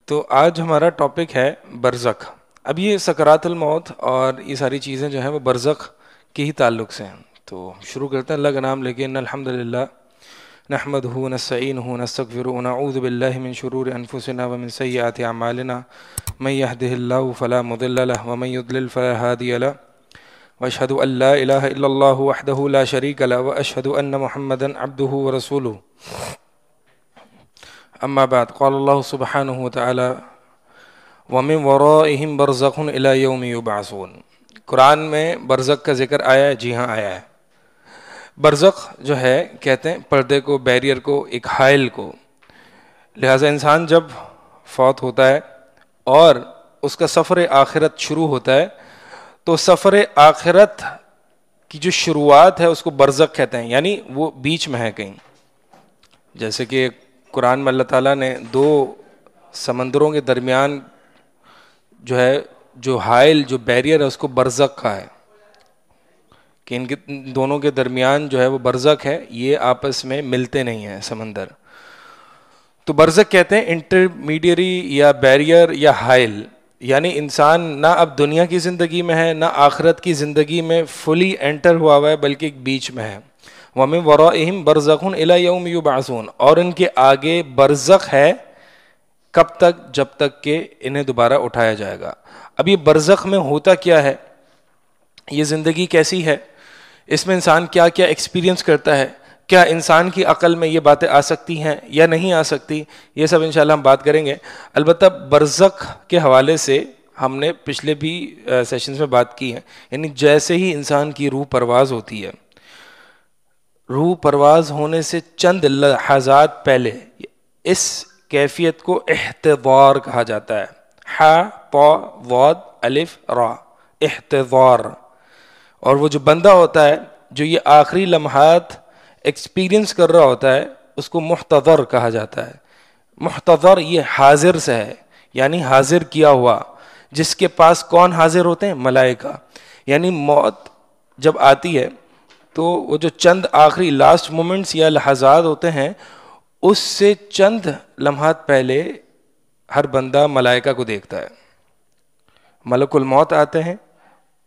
تو آج ہمارا ٹاپک ہے برزخ. اب یہ سکرات الموت اور یہ ساری چیزیں جو ہیں وہ برزخ کے ہی تعلق سے ہیں. تو شروع کرتے ہیں اللہ کا نام لے کے. ان الحمد للہ نحمدہ ونستعینہ ونستغفرہ ونعوذ باللہ من شرور انفسنا ومن سیئات اعمالنا من یہدہ اللہ فلا مضل له ومن یضلل فلا ہادی له واشهد ان لا الہ الا اللہ وحدہ لا شریک له واشهد ان محمدا عبدہ ورسولہ. اما بعد قال اللہ سبحانہ وتعالی ومن ورائہم برزخ الی یوم یبعثون. قرآن میں برزخ کا ذکر آیا ہے. جی ہاں آیا ہے. برزخ جو ہے کہتے ہیں پردے کو, بیریئر کو, ایک حائل کو. لہٰذا انسان جب فوت ہوتا ہے اور اس کا سفر آخرت شروع ہوتا ہے تو سفر آخرت کی جو شروعات ہے اس کو برزخ کہتے ہیں, یعنی وہ بیچ میں ہے کہیں. جیسے کہ قرآن میں اللہ تعالیٰ نے دو سمندروں کے درمیان جو ہے جو حائل جو بیریئر ہے اس کو برزخ کہا ہے کہ ان کے دونوں کے درمیان جو ہے وہ برزخ ہے, یہ آپس میں ملتے نہیں ہیں سمندر. تو برزخ کہتے ہیں انٹرمیڈیری یا بیریئر یا حائل, یعنی انسان نہ اب دنیا کی زندگی میں ہے نہ آخرت کی زندگی میں فلی انٹر ہوا ہے بلکہ ایک بیچ میں ہے. وَمِن وَرَائِهِمْ بَرْزَخٌ إِلَى يَوْمِ يُبْعَثُونَ, اور ان کے آگے برزخ ہے کب تک, جب تک کہ انہیں دوبارہ اٹھایا جائے گا. اب یہ برزخ میں ہوتا کیا ہے, یہ زندگی کیسی ہے, اس میں انسان کیا کیا ایکسپیرینس کرتا ہے, کیا انسان کی عقل میں یہ باتیں آ سکتی ہیں یا نہیں آ سکتی, یہ سب انشاءاللہ ہم بات کریں گے. البتہ برزخ کے حوالے سے ہم نے پچھلے بھی سیشنز میں بات کی ہے, یعنی جیسے ہی انسان کی روح پرواز ہوتی ہے, روح پرواز ہونے سے چند لحظات پہلے اس کیفیت کو احتضار کہا جاتا ہے. ح ط ضاد الف را, احتضار. اور وہ جو بندہ ہوتا ہے جو یہ آخری لمحات ایکسپیرینس کر رہا ہوتا ہے اس کو محتضر کہا جاتا ہے. محتضر یہ حاضر سے ہے, یعنی حاضر کیا ہوا, جس کے پاس کون حاضر ہوتے ہیں, ملائکہ. یعنی موت جب آتی ہے تو وہ جو چند آخری لاسٹ مومنٹس یا لحظات ہوتے ہیں اس سے چند لمحات پہلے ہر بندہ ملائکہ کو دیکھتا ہے. ملک الموت آتے ہیں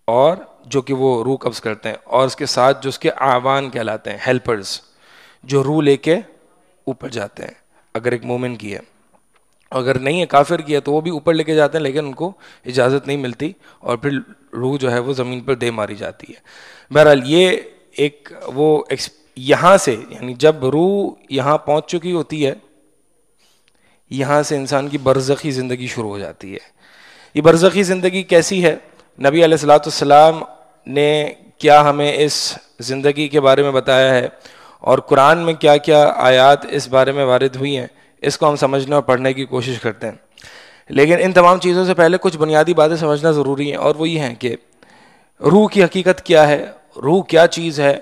اور جو کہ وہ روح قبض کرتے ہیں, اور اس کے ساتھ جو اس کے اعوان کہلاتے ہیں, ہیلپرز, جو روح لے کے اوپر جاتے ہیں. اگر ایک مومن کی ہے, اگر نہیں ہے کافر کی ہے تو وہ بھی اوپر لے کے جاتے ہیں, لیکن ان کو اجازت نہیں ملتی اور پھر روح جو ہے وہ زمین پر دے ماری جاتی ہے. بہرحال یہ ایک وہ یہاں سے, یعنی جب روح یہاں پہنچ چکی ہوتی ہے یہاں سے انسان کی برزخی زندگی شروع ہو جاتی ہے. یہ برزخی زندگی کیسی ہے, نبی علیہ الصلوۃ والسلام نے کیا ہمیں اس زندگی کے بارے میں بتایا ہے اور قرآن میں کیا کیا آیات اس بارے میں وارد ہوئی ہیں, اس کو ہم سمجھنے اور پڑھنے کی کوشش کرتے ہیں. لیکن ان تمام چیزوں سے پہلے کچھ بنیادی باتیں سمجھنا ضروری ہیں, اور وہ یہ ہیں کہ روح کی حقیقت کیا ہے, روح کیا چیز ہے,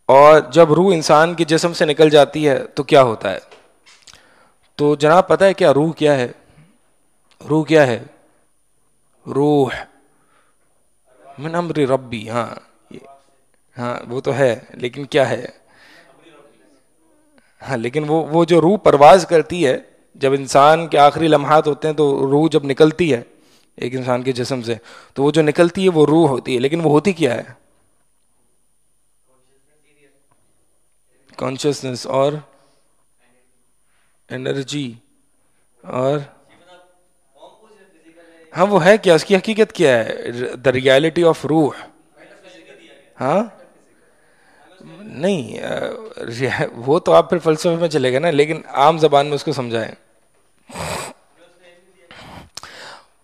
اور جب روح انسان کے جسم سے نکل جاتی ہے تو کیا ہوتا ہے. تو جناب پتہ ہے کیا روح کیا ہے؟ روح کیا ہے؟ روح من امر ربی. ہاں وہ تو ہے, لیکن کیا ہے؟ ہاں لیکن وہ جو روح پرواز کرتی ہے جب انسان کے آخری لمحات ہوتے ہیں تو روح جب نکلتی ہے ایک انسان کے جسم سے تو وہ جو نکلتی ہے وہ روح ہوتی ہے, لیکن وہ ہوتی کیا ہے؟ کانشیسنس اور انرجی, اور ہاں وہ ہے کیا, اس کی حقیقت کیا ہے؟ دا ریالٹی آف روح. ہاں نہیں, وہ تو آپ پھر فلسفے میں چلے گا نا, لیکن عام زبان میں اس کو سمجھائیں.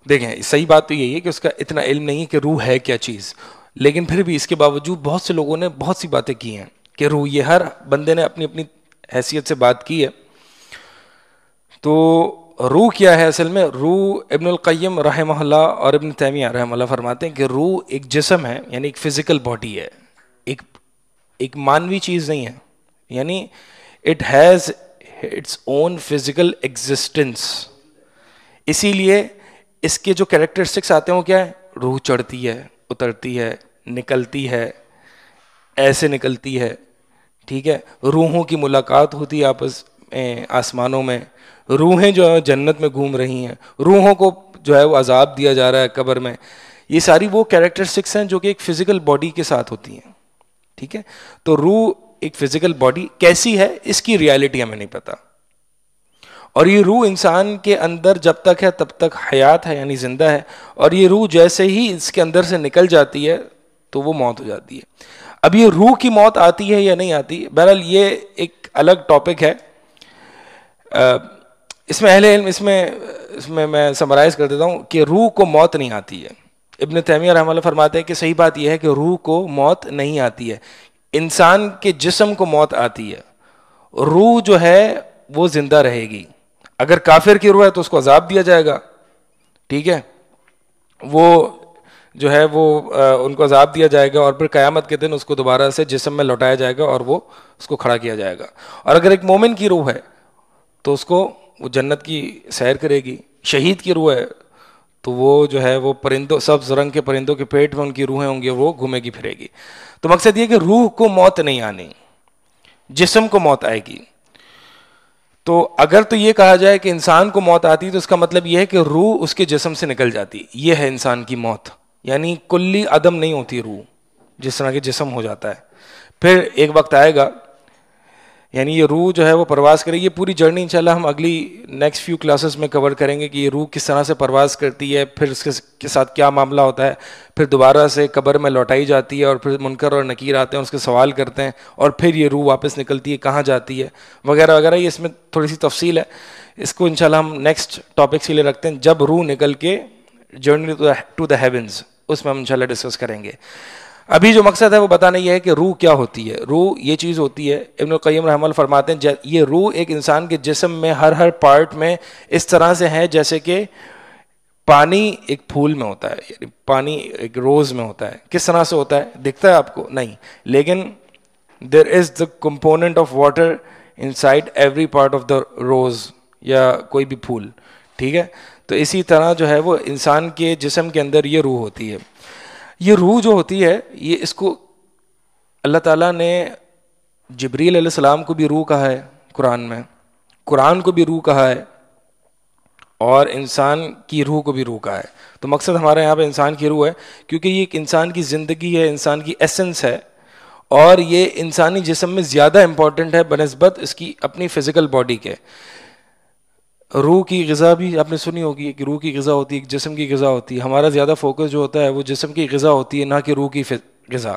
دیکھیں صحیح بات تو یہی ہے کہ اس کا اتنا علم نہیں کہ روح ہے کیا چیز, لیکن پھر بھی اس کے باوجود بہت سے لوگوں نے بہت سی باتیں کی ہیں کہ روح, یہ ہر بندے نے اپنی اپنی حیثیت سے بات کی ہے. تو روح کیا ہے اصل میں؟ روح ابن القیم رحمہ اللہ اور ابن تیمیہ رحمہ اللہ فرماتے ہیں کہ روح ایک جسم ہے, یعنی ایک فزیکل باڈی ہے, ایک مانوی چیز نہیں ہے, یعنی it has its own physical existence. اسی لیے اس کے جو کریکٹرسٹکس آتے ہیں وہ کیا ہے؟ روح چڑھتی ہے, اترتی ہے, نکلتی ہے, ایسے نکلتی ہے, ٹھیک ہے, روحوں کی ملاقات ہوتی ہے آپس میں آسمانوں میں, روحیں جو ہے جنت میں گھوم رہی ہیں, روحوں کو جو ہے وہ عذاب دیا جا رہا ہے قبر میں. یہ ساری وہ کیریکٹرسٹکس ہیں جو کہ ایک فزیکل باڈی کے ساتھ ہوتی ہیں, ٹھیک ہے. تو روح ایک فزیکل باڈی کیسی ہے اس کی ریالٹی ہمیں نہیں پتا, اور یہ روح انسان کے اندر جب تک ہے تب تک حیات ہے, یعنی زندہ ہے, اور یہ روح جیسے ہی اس کے اندر سے نکل جاتی ہے تو وہ موت ہو جاتی ہے. اب یہ روح کی موت آتی ہے یا نہیں آتی, بہرحال یہ ایک الگ ٹاپک ہے. اس میں اہل علم اس میں میں سمرائز کر دیتا ہوں کہ روح کو موت نہیں آتی ہے. ابن تیمیہ رحمہ اللہ فرماتے ہیں کہ صحیح بات یہ ہے کہ روح کو موت نہیں آتی ہے, انسان کے جسم کو موت آتی ہے, روح جو ہے وہ زندہ رہے گی. اگر کافر کی روح ہے تو اس کو عذاب دیا جائے گا, ٹھیک ہے, وہ جو ہے وہ ان کو عذاب دیا جائے گا, اور پھر قیامت کے دن اس کو دوبارہ سے جسم میں لوٹایا جائے گا اور وہ اس کو کھڑا کیا جائے گا. اور اگر ایک مومن کی روح ہے تو اس کو وہ جنت کی سیر کرے گی. شہید کی روح ہے تو وہ جو ہے وہ پرندوں, سبز رنگ کے پرندوں کے پیٹ میں ان کی روحیں ہوں گی, وہ گھومے گی پھرے گی. تو مقصد یہ کہ روح کو موت نہیں آنی, جسم کو موت آئے گی. تو اگر تو یہ کہا جائے کہ انسان کو موت آتی تو اس کا مطلب یہ ہے کہ روح اس کے جسم سے نکل جاتی, یہ ہے انسان کی موت, یعنی کلی عدم نہیں ہوتی روح, جس طرح کہ جسم ہو جاتا ہے. پھر ایک وقت آئے گا, یعنی یہ روح جو ہے وہ پرواز کرے گی. یہ پوری جرنی انشاءاللہ ہم اگلی نیکسٹ فیو کلاسز میں کور کریں گے کہ یہ روح کس طرح سے پرواز کرتی ہے, پھر اس کے ساتھ کیا معاملہ ہوتا ہے, پھر دوبارہ سے قبر میں لوٹائی جاتی ہے, اور پھر منکر اور نکیر آتے ہیں اس کے سوال کرتے ہیں, اور پھر یہ روح واپس نکلتی ہے, کہاں جاتی ہے وغیرہ وغیرہ. یہ اس میں تھوڑی سی تفصیل ہے, اس کو انشاءاللہ ہم نیکسٹ ٹاپک کے لیے رکھتے ہیں, جب روح نکل کے جرنی ٹو دا ہیونز, اس میں ہم انشاءاللہ ڈسکس کریں گے. ابھی جو مقصد ہے وہ بتانا یہ ہے کہ روح کیا ہوتی ہے. روح یہ چیز ہوتی ہے, ابن القیم رحمہ اللہ فرماتے ہیں یہ روح ایک انسان کے جسم میں ہر پارٹ میں اس طرح سے ہے جیسے کہ پانی ایک پھول میں ہوتا ہے, یعنی پانی ایک روز میں ہوتا ہے. کس طرح سے ہوتا ہے دکھتا ہے آپ کو نہیں, لیکن there is the component of water inside every part of the rose یا کوئی بھی پھول, ٹھیک ہے. تو اسی طرح جو ہے وہ انسان کے جسم کے اندر یہ روح ہوتی ہے. یہ روح جو ہوتی ہے یہ اس کو اللہ تعالیٰ نے جبریل علیہ السلام کو بھی روح کہا ہے قرآن میں, قرآن کو بھی روح کہا ہے, اور انسان کی روح کو بھی روح کہا ہے. تو مقصد ہمارے یہاں پہ انسان کی روح ہے کیونکہ یہ ایک انسان کی زندگی ہے, انسان کی ایسنس ہے, اور یہ انسانی جسم میں زیادہ امپورٹنٹ ہے بنسبت اس کی اپنی فزیکل باڈی کے. روح کی غذا بھی آپ نے سنی ہوگی کہ روح کی غذا ہوتی ہے, ایک جسم کی غذا ہوتی ہے. ہمارا زیادہ فوکس جو ہوتا ہے وہ جسم کی غذا ہوتی ہے, نہ کہ روح کی غذا.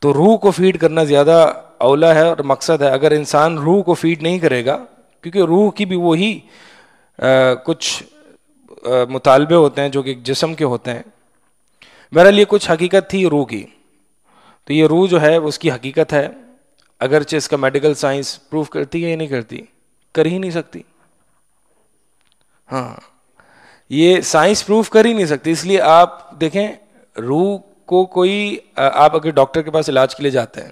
تو روح کو فیڈ کرنا زیادہ اولا ہے اور مقصد ہے. اگر انسان روح کو فیڈ نہیں کرے گا, کیونکہ روح کی بھی وہی کچھ مطالبے ہوتے ہیں جو کہ جسم کے ہوتے ہیں. بہرحال یہ کچھ حقیقت تھی روح کی. تو یہ روح جو ہے اس کی حقیقت ہے, اگرچہ اس کا میڈیکل سائنس پروف کرتی ہے یا نہیں کرتی, کر ہی نہیں سکتی. ہاں, یہ سائنس پروف کر ہی نہیں سکتی. اس لیے آپ دیکھیں روح کو کوئی, آپ اگر ڈاکٹر کے پاس علاج کے لیے جاتے ہیں,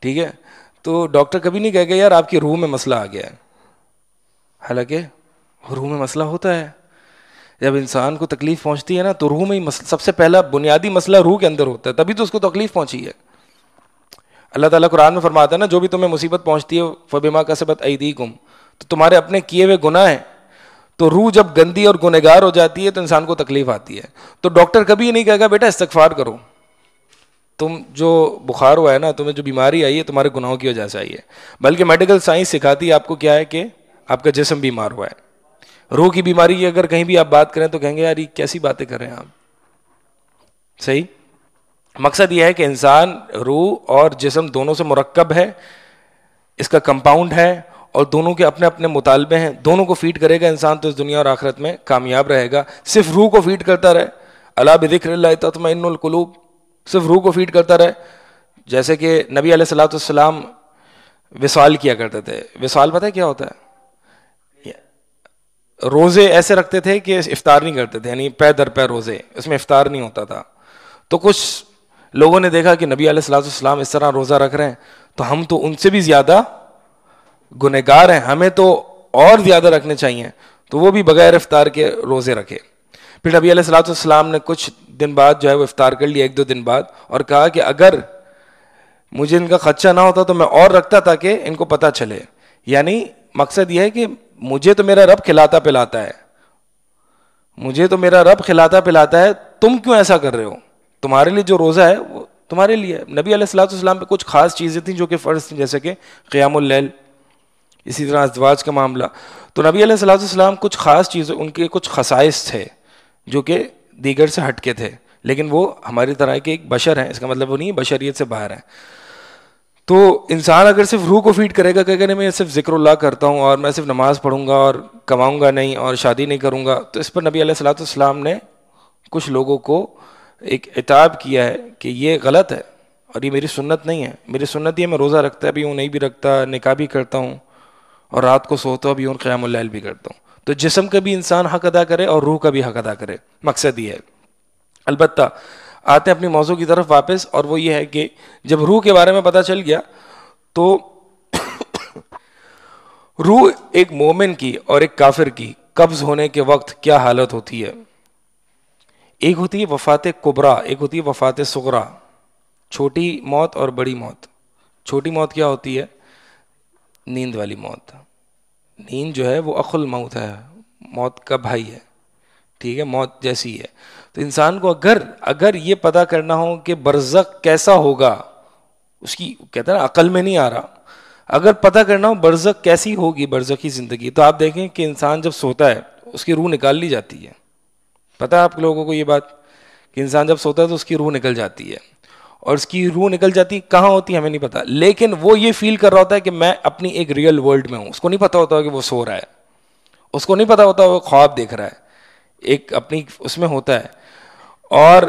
ٹھیک ہے, تو ڈاکٹر کبھی نہیں کہے گا یار آپ کی روح میں مسئلہ آ گیا ہے, حالانکہ روح میں مسئلہ ہوتا ہے. جب انسان کو تکلیف پہنچتی ہے نا تو روح میں ہی سب سے پہلا بنیادی مسئلہ روح کے اندر ہوتا ہے, تبھی تو اس کو تکلیف پہنچی ہے. اللہ تعالیٰ قرآن میں فرماتا ہے نا, جو بھی تمہیں مصیبت پہنچتی ہے فبما کسبت ایدیکم, تو تمہارے اپنے کیے ہوئے گناہ ہیں. تو روح جب گندی اور گنہگار ہو جاتی ہے تو انسان کو تکلیف آتی ہے. تو ڈاکٹر کبھی یہ نہیں کہے گا بیٹا استغفار کرو, تم جو بخار ہوا ہے نا, تمہیں جو بیماری آئی ہے تمہارے گناہوں کی وجہ سے آئی ہے. بلکہ میڈیکل سائنس سکھاتی ہے آپ کو کیا ہے کہ آپ کا جسم بیمار ہوا ہے. روح کی بیماری کی اگر کہیں بھی آپ بات کریں تو کہیں گے یار یہ کیسی باتیں کر رہے ہیں آپ. صحیح. مقصد یہ ہے کہ انسان روح اور جسم دونوں سے مرکب ہے, اس کا کمپاؤنڈ ہے, اور دونوں کے اپنے اپنے مطالبے ہیں. دونوں کو فیڈ کرے گا انسان تو اس دنیا اور آخرت میں کامیاب رہے گا. صرف روح کو فیڈ کرتا رہے, الا بذکر اللہ تطمئن القلوب, صرف روح کو فیڈ کرتا رہے. جیسے کہ نبی علیہ الصلوۃ والسلام وصال کیا کرتے تھے. وصال پتہ ہے کیا ہوتا ہے؟ روزے ایسے رکھتے تھے کہ افطار نہیں کرتے تھے, یعنی پے در پے روزے, اس میں افطار نہیں ہوتا تھا. تو کچھ لوگوں نے دیکھا کہ نبی علیہ الصلوۃ والسلام اس طرح روزہ رکھ رہے ہیں تو ہم تو ان سے بھی زیادہ گنہگار ہیں, ہمیں تو اور زیادہ رکھنے چاہیے. تو وہ بھی بغیر افطار کے روزے رکھے. پھر نبی علیہ الصلوۃ والسلام نے کچھ دن بعد جو ہے وہ افطار کر لیا, 1-2 دن بعد, اور کہا کہ اگر مجھے ان کا خدشہ نہ ہوتا تو میں اور رکھتا تاکہ ان کو پتہ چلے. یعنی مقصد یہ ہے کہ مجھے تو میرا رب کھلاتا پلاتا ہے, مجھے تو میرا رب کھلاتا پلاتا ہے, تم کیوں ایسا کر رہے ہو؟ تمہارے لیے جو روزہ ہے وہ تمہارے لیے ہے. نبی علیہ الصلوۃ والسلام پہ کچھ خاص چیزیں تھیں جو کہ فرض تھیں, جیسے کہ قیام اللیل, اسی طرح ازواج کا معاملہ. تو نبی علیہ الصلوۃ والسلام کچھ خاص چیزیں, ان کے کچھ خصائص تھے جو کہ دیگر سے ہٹ کے تھے, لیکن وہ ہماری طرح کے ایک بشر ہیں, اس کا مطلب وہ نہیں بشریت سے باہر ہیں. تو انسان اگر صرف روح کو فیڈ کرے گا کہ اگر میں صرف ذکر اللہ کرتا ہوں اور میں صرف نماز پڑھوں گا اور کماؤں گا نہیں اور شادی نہیں کروں گا, تو اس پر نبی علیہ الصلوۃ والسلام نے کچھ لوگوں کو ایک عتاب کیا ہے کہ یہ غلط ہے اور یہ میری سنت نہیں ہے. میری سنت یہ میں روزہ رکھتا بھی ہوں, نہیں بھی رکھتا, نکاح بھی کرتا ہوں, اور رات کو سوتا بھی ہوں, قیام اللیل بھی کرتا ہوں. تو جسم کا بھی انسان حق ادا کرے اور روح کا بھی حق ادا کرے, مقصد یہ ہے. البتہ آتے ہیں اپنی موضوع کی طرف واپس, اور وہ یہ ہے کہ جب روح کے بارے میں پتہ چل گیا تو روح ایک مومن کی اور ایک کافر کی قبض ہونے کے وقت کیا حالت ہوتی ہے. ایک ہوتی ہے وفات کبریٰ, ایک ہوتی ہے وفات صغریٰ, چھوٹی موت اور بڑی موت. چھوٹی موت کیا ہوتی ہے؟ نیند والی موت. نیند جو ہے وہ اخل موت ہے, موت کا بھائی ہے, ٹھیک ہے, موت جیسی ہے. تو انسان کو اگر یہ پتہ کرنا ہو کہ برزخ کیسا ہوگا, اس کی کہتا ہے نا عقل میں نہیں آ رہا, اگر پتہ کرنا ہو برزخ کیسی ہوگی, برزخی زندگی, تو آپ دیکھیں کہ انسان جب سوتا ہے اس کی روح نکال لی جاتی ہے. پتہ ہے آپ لوگوں کو یہ بات کہ انسان جب سوتا ہے تو اس کی روح نکل جاتی ہے, اور اس کی روح نکل جاتی کہاں ہوتی ہے ہمیں نہیں پتا, لیکن وہ یہ فیل کر رہا ہوتا ہے کہ میں اپنی ایک ریئل ورلڈ میں ہوں. اس کو نہیں پتا ہوتا کہ وہ سو رہا ہے, اس کو نہیں پتا ہوتا وہ خواب دیکھ رہا ہے, ایک اپنی اس میں ہوتا ہے. اور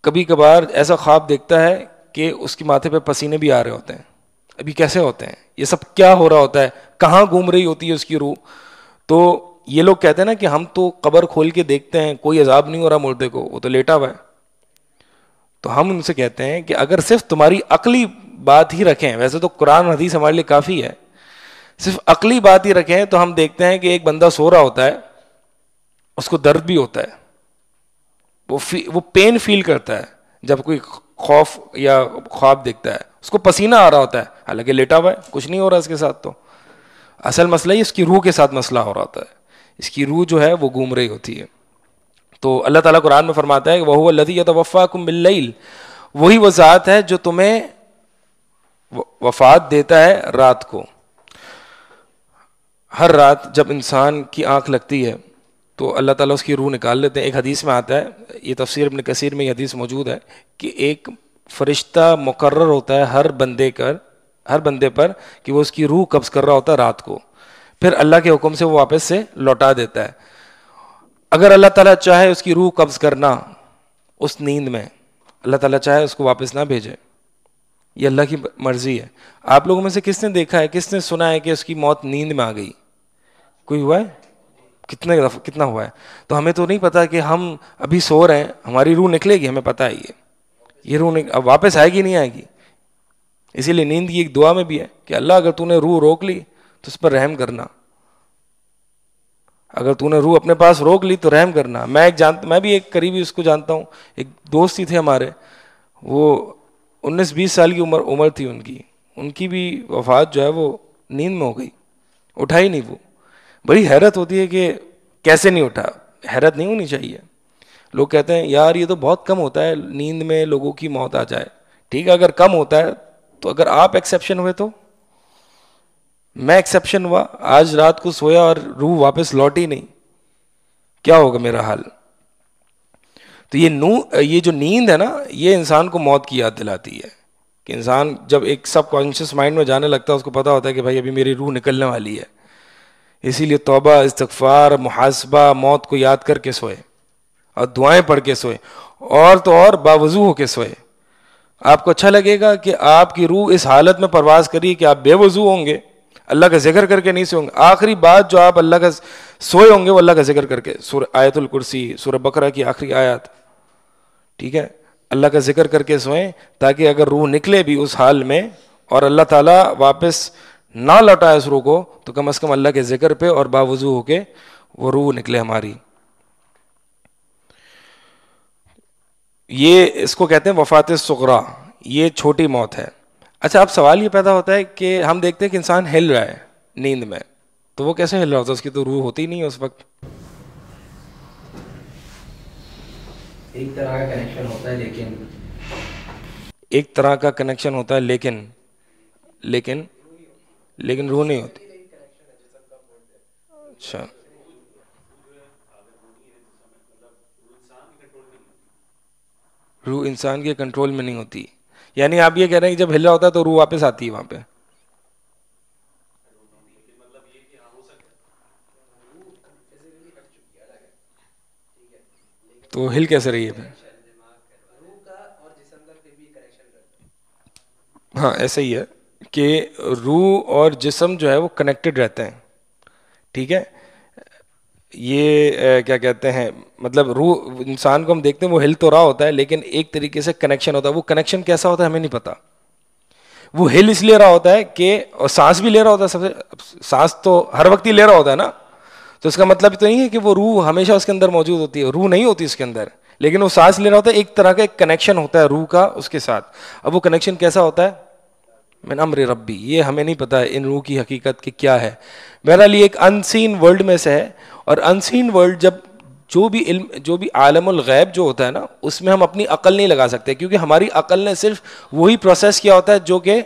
کبھی کبھار ایسا خواب دیکھتا ہے کہ اس کے ماتھے پہ پسینے بھی آ رہے ہوتے ہیں. ابھی کیسے ہوتے ہیں یہ سب, کیا ہو رہا ہوتا ہے, کہاں گھوم رہی ہوتی ہے اس کی روح. تو یہ لوگ کہتے ہیں نا کہ ہم تو قبر کھول کے دیکھتے ہیں, کوئی عذاب نہیں ہو رہا مردے کو, وہ تو لیٹا ہوا ہے. تو ہم ان سے کہتے ہیں کہ اگر صرف تمہاری عقلی بات ہی رکھیں, ویسے تو قرآن حدیث ہمارے لیے کافی ہے, صرف عقلی بات ہی رکھیں تو ہم دیکھتے ہیں کہ ایک بندہ سو رہا ہوتا ہے, اس کو درد بھی ہوتا ہے, وہ پین فیل کرتا ہے جب کوئی خوف یا خواب دیکھتا ہے, اس کو پسینہ آ رہا ہوتا ہے, حالانکہ لیٹا ہوا ہے, کچھ نہیں ہو رہا اس کے ساتھ. تو اصل مسئلہ ہی اس کی روح کے ساتھ مسئلہ ہو رہا ہوتا ہے, اس کی روح جو ہے وہ گھوم رہی ہوتی ہے. تو اللہ تعالیٰ قرآن میں فرماتا ہے کہ وَهُوَ الَّذِي يَتَوَفَّاكُم بِاللَّيْلِ, وہی وہ ذات ہے جو تمہیں وفات دیتا ہے رات کو. ہر رات جب انسان کی آنکھ لگتی ہے تو اللہ تعالیٰ اس کی روح نکال لیتے ہیں. ایک حدیث میں آتا ہے, یہ تفسیر ابن کثیر میں یہ حدیث موجود ہے, کہ ایک فرشتہ مقرر ہوتا ہے ہر بندے پر کہ وہ اس کی روح قبض کر رہا ہوتا ہے رات کو, پھر اللہ کے حکم سے وہ واپس سے لوٹا دیتا ہے. اگر اللہ تعالیٰ چاہے اس کی روح قبض کرنا اس نیند میں, اللہ تعالیٰ چاہے اس کو واپس نہ بھیجے, یہ اللہ کی مرضی ہے. آپ لوگوں میں سے کس نے دیکھا ہے, کس نے سنا ہے کہ اس کی موت نیند میں آ گئی؟ کوئی ہوا ہے؟ کتنا ہوا ہے؟ تو ہمیں تو نہیں پتا کہ ہم ابھی سو رہے ہیں, ہماری روح نکلے گی, ہمیں پتا ہے یہ روح اب واپس آئے گی نہیں آئے گی. اسی لیے نیند کی ایک دعا میں بھی ہے کہ اللہ اگر تو نے روح روک لی تو اس پر رحم کرنا, اگر تو نے روح اپنے پاس روک لی تو رحم کرنا. میں بھی ایک قریبی اس کو جانتا ہوں, ایک دوست ہی تھے ہمارے, وہ 19-20 سال کی عمر تھی ان کی بھی وفات جو ہے وہ نیند میں ہو گئی, اٹھا ہی نہیں وہ. بڑی حیرت ہوتی ہے کہ کیسے نہیں اٹھا. حیرت نہیں ہونی چاہیے. لوگ کہتے ہیں یار یہ تو بہت کم ہوتا ہے نیند میں لوگوں کی موت آ جائے. ٹھیک ہے, اگر کم ہوتا ہے تو اگر آپ ایکسیپشن ہوئے تو میں ایکسیپشن ہوا, آج رات کو سویا اور روح واپس لوٹی نہیں, کیا ہوگا میرا حال. تو یہ جو نیند ہے نا, یہ انسان کو موت کی یاد دلاتی ہے کہ انسان جب ایک سب کانشیس مائنڈ میں جانے لگتا ہے, اس کو پتا ہوتا ہے کہ بھائی ابھی میری روح نکلنے والی ہے. اسی لیے توبہ, استغفار, محاسبہ, موت کو یاد کر کے سوئے اور دعائیں پڑھ کے سوئے, اور تو اور باوضو ہو کے سوئے. آپ کو اچھا لگے گا کہ آپ کی روح اس حالت میں پرواز کری کہ آپ بے وضو ہوں گے, اللہ کا ذکر کر کے نہیں سوئیں گے. آخری بات جو آپ اللہ کا سوئے ہوں گے وہ اللہ کا ذکر کر کے, سورہ آیت الکرسی, سورہ بقرہ کی آخری آیات, ٹھیک ہے, اللہ کا ذکر کر کے سوئیں, تاکہ اگر روح نکلے بھی اس حال میں اور اللہ تعالیٰ واپس نہ لوٹائے اس روح کو, تو کم از کم اللہ کے ذکر پہ اور باوضو ہو کے وہ روح نکلے ہماری. یہ اس کو کہتے ہیں وفات صغریٰ, یہ چھوٹی موت ہے. اچھا, اب سوال یہ پیدا ہوتا ہے کہ ہم دیکھتے ہیں کہ انسان ہل رہا ہے, نیند میں, تو وہ کیسے ہل رہا ہوتا, اس کی تو روح ہوتی ہی نہیں ہے اس وقت. ایک طرح کا کنیکشن ہوتا ہے لیکن ایک طرح کا کنیکشن ہوتا ہے لیکن روح نہیں ہوتی. اچھا, روح انسان کے کنٹرول میں نہیں ہوتی, یعنی آپ یہ کہہ رہے ہیں کہ جب ہل رہا ہوتا ہے تو روح واپس آتی ہے وہاں پہ. تو ہل کیسے رہی ہے پھر؟ ہاں ایسا ہی ہے کہ روح اور جسم جو ہے وہ کنیکٹڈ رہتے ہیں, ٹھیک ہے. یہ کیا کہتے ہیں, مطلب روح انسان کو ہم دیکھتے ہیں وہ ہل تو رہا ہوتا ہے لیکن ایک طریقے سے کنیکشن ہوتا ہے. وہ کنیکشن کیسا ہوتا ہے ہمیں نہیں پتا. وہ ہل اس لیے رہا ہوتا ہے کہ, اور سانس بھی لے رہا ہوتا ہے, سب سے سانس تو ہر وقت ہی لے رہا ہوتا ہے نا, تو اس کا مطلب تو نہیں ہے کہ وہ روح ہمیشہ اس کے اندر موجود ہوتی ہے. روح نہیں ہوتی اس کے اندر, لیکن وہ سانس لے رہا ہوتا ہے. ایک طرح کا ایک کنیکشن ہوتا ہے روح کا اس کے ساتھ. اب وہ کنیکشن کیسا ہوتا ہے, من امر ربی, یہ ہمیں نہیں پتا ان روح کی حقیقت کہ کیا ہے. بہرحال یہ ایک ان سین ورلڈ میں سے ہے, اور ان سین ورلڈ جب جو بھی علم, جو بھی عالم الغیب جو ہوتا ہے نا, اس میں ہم اپنی عقل نہیں لگا سکتے, کیونکہ ہماری عقل نے صرف وہی پروسیس کیا ہوتا ہے جو کہ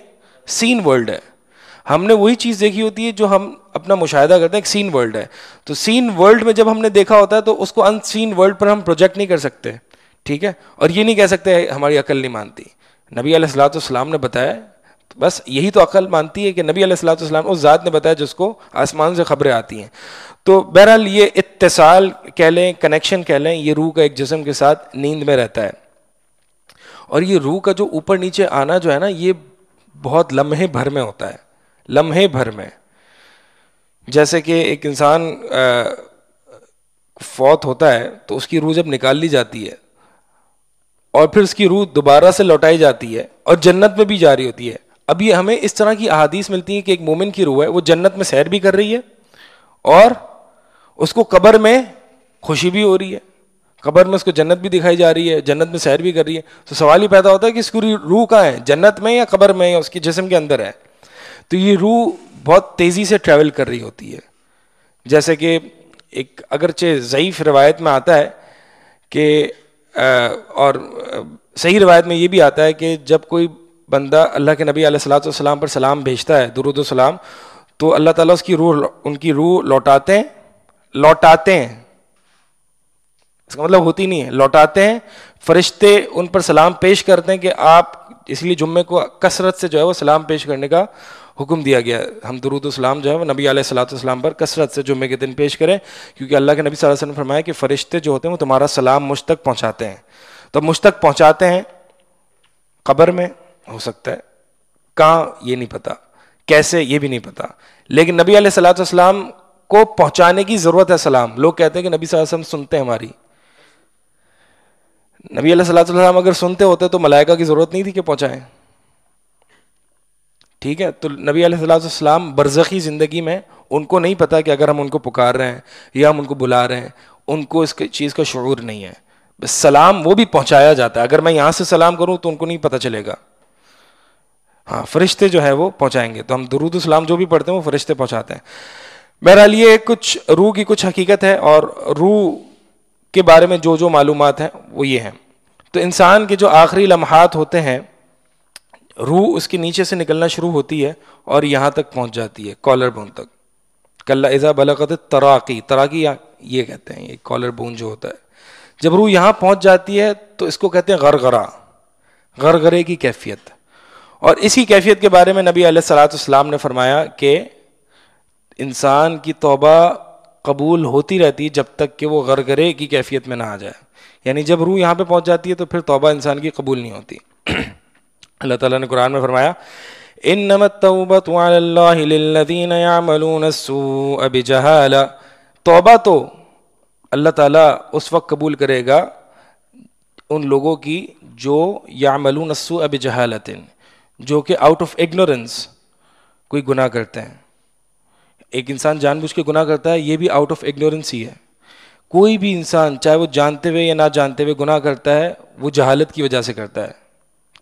سین ورلڈ ہے. ہم نے وہی چیز دیکھی ہوتی ہے جو ہم اپنا مشاہدہ کرتے ہیں, ایک سین ورلڈ ہے. تو سین ورلڈ میں جب ہم نے دیکھا ہوتا ہے تو اس کو ان سین ورلڈ پر ہم پروجیکٹ نہیں کر سکتے, ٹھیک ہے. اور یہ نہیں کہہ سکتے ہماری عقل نہیں مانتی. نبی علیہ الصلوۃ والسلام نے بتایا, بس یہی تو عقل مانتی ہے کہ نبی علیہ الصلوۃ والسلام اس ذات نے بتایا جس کو آسمان سے خبریں آتی ہیں. تو بہرحال یہ اتصال کہہ لیں, کنیکشن کہہ لیں, یہ روح کا ایک جسم کے ساتھ نیند میں رہتا ہے. اور یہ روح کا جو اوپر نیچے آنا جو ہے نا, یہ بہت لمحے بھر میں ہوتا ہے, لمحے بھر میں. جیسے کہ ایک انسان فوت ہوتا ہے تو اس کی روح جب نکال لی جاتی ہے اور پھر اس کی روح دوبارہ سے لوٹائی جاتی ہے اور جنت میں بھی جاری ہوتی ہے. اب یہ ہمیں اس طرح کی احادیث ملتی ہیں کہ ایک مومن کی روح ہے, وہ جنت میں سیر بھی کر رہی ہے اور اس کو قبر میں خوشی بھی ہو رہی ہے, قبر میں اس کو جنت بھی دکھائی جا رہی ہے, جنت میں سیر بھی کر رہی ہے. تو سوال ہی پیدا ہوتا ہے کہ اس کی روح کہاں ہے, جنت میں یا قبر میں یا اس کے جسم کے اندر ہے. تو یہ روح بہت تیزی سے ٹریول کر رہی ہوتی ہے. جیسے کہ ایک اگرچہ ضعیف روایت میں آتا ہے کہ اور صحیح روایت میں یہ بھی آتا ہے کہ جب کوئی بندہ اللہ کے نبی علیہ الصلوۃ والسلام پر سلام بھیجتا ہے, درود و سلام, تو اللہ تعالیٰ اس کی روح, ان کی روح لوٹاتے ہیں. اس کا مطلب ہوتی نہیں ہے, لوٹاتے ہیں. فرشتے ان پر سلام پیش کرتے ہیں کہ آپ, اس لیے جمعے کو کثرت سے جو ہے وہ سلام پیش کرنے کا حکم دیا گیا. ہم درود و سلام جو ہے وہ نبی علیہ الصلوۃ والسلام پر کثرت سے جمعے کے دن پیش کریں, کیونکہ اللہ کے نبی صلی اللہ علیہ وسلم نے فرمایا کہ فرشتے جو ہوتے ہیں وہ تمہارا سلام مجھ تک پہنچاتے ہیں. تو مجھ تک پہنچاتے ہیں, قبر میں ہو سکتا ہے, کہاں یہ نہیں پتا, کیسے یہ بھی نہیں پتا, لیکن نبی علیہ الصلوۃ والسلام کو پہنچانے کی ضرورت ہے سلام. لوگ کہتے ہیں کہ نبی صلی اللہ علیہ وسلم سنتے ہیں ہماری. نبی علیہ الصلوۃ والسلام اگر سنتے ہوتے تو ملائکہ کی ضرورت نہیں تھی کہ پہنچائیں, ٹھیک ہے. تو نبی علیہ الصلوۃ والسلام برزخی زندگی میں ان کو نہیں پتا کہ اگر ہم ان کو پکار رہے ہیں یا ہم ان کو بلا رہے ہیں, ان کو اس چیز کا شعور نہیں ہے. بس سلام وہ بھی پہنچایا جاتا ہے, اگر میں یہاں سے سلام کروں تو ان کو نہیں پتہ چلے گا. ہاں فرشتے جو ہے وہ پہنچائیں گے. تو ہم درود السلام جو بھی پڑھتے ہیں وہ فرشتے پہنچاتے ہیں. بہرحال یہ کچھ روح کی کچھ حقیقت ہے, اور روح کے بارے میں جو معلومات ہیں وہ یہ ہیں. تو انسان کے جو آخری لمحات ہوتے ہیں, روح اس کے نیچے سے نکلنا شروع ہوتی ہے اور یہاں تک پہنچ جاتی ہے, کالر بون تک. کلا اذا بلغت التراقی, تراقی یہ کہتے ہیں, یہ کالر بون جو ہوتا ہے. جب روح یہاں پہنچ جاتی ہے تو اس کو کہتے ہیں غرغرہ, غرغرے کی کیفیت. اور اسی کیفیت کے بارے میں نبی علیہ الصلوۃ والسلام نے فرمایا کہ انسان کی توبہ قبول ہوتی رہتی جب تک کہ وہ غرغرے کی کیفیت میں نہ آ جائے. یعنی جب روح یہاں پہ پہنچ جاتی ہے تو پھر توبہ انسان کی قبول نہیں ہوتی. اللہ تعالیٰ نے قرآن میں فرمایا انما التوبۃ علی اللہ للذین یعملون السوء بجہالہ, توبہ تو اللہ تعالیٰ اس وقت قبول کرے گا ان لوگوں کی جو یعملون السوء بجہالۃ, جو کہ آؤٹ آف اگنورنس کوئی گناہ کرتے ہیں. ایک انسان جان بوجھ کے گناہ کرتا ہے, یہ بھی آؤٹ آف اگنورنس ہی ہے. کوئی بھی انسان چاہے وہ جانتے ہوئے یا نہ جانتے ہوئے گناہ کرتا ہے, وہ جہالت کی وجہ سے کرتا ہے.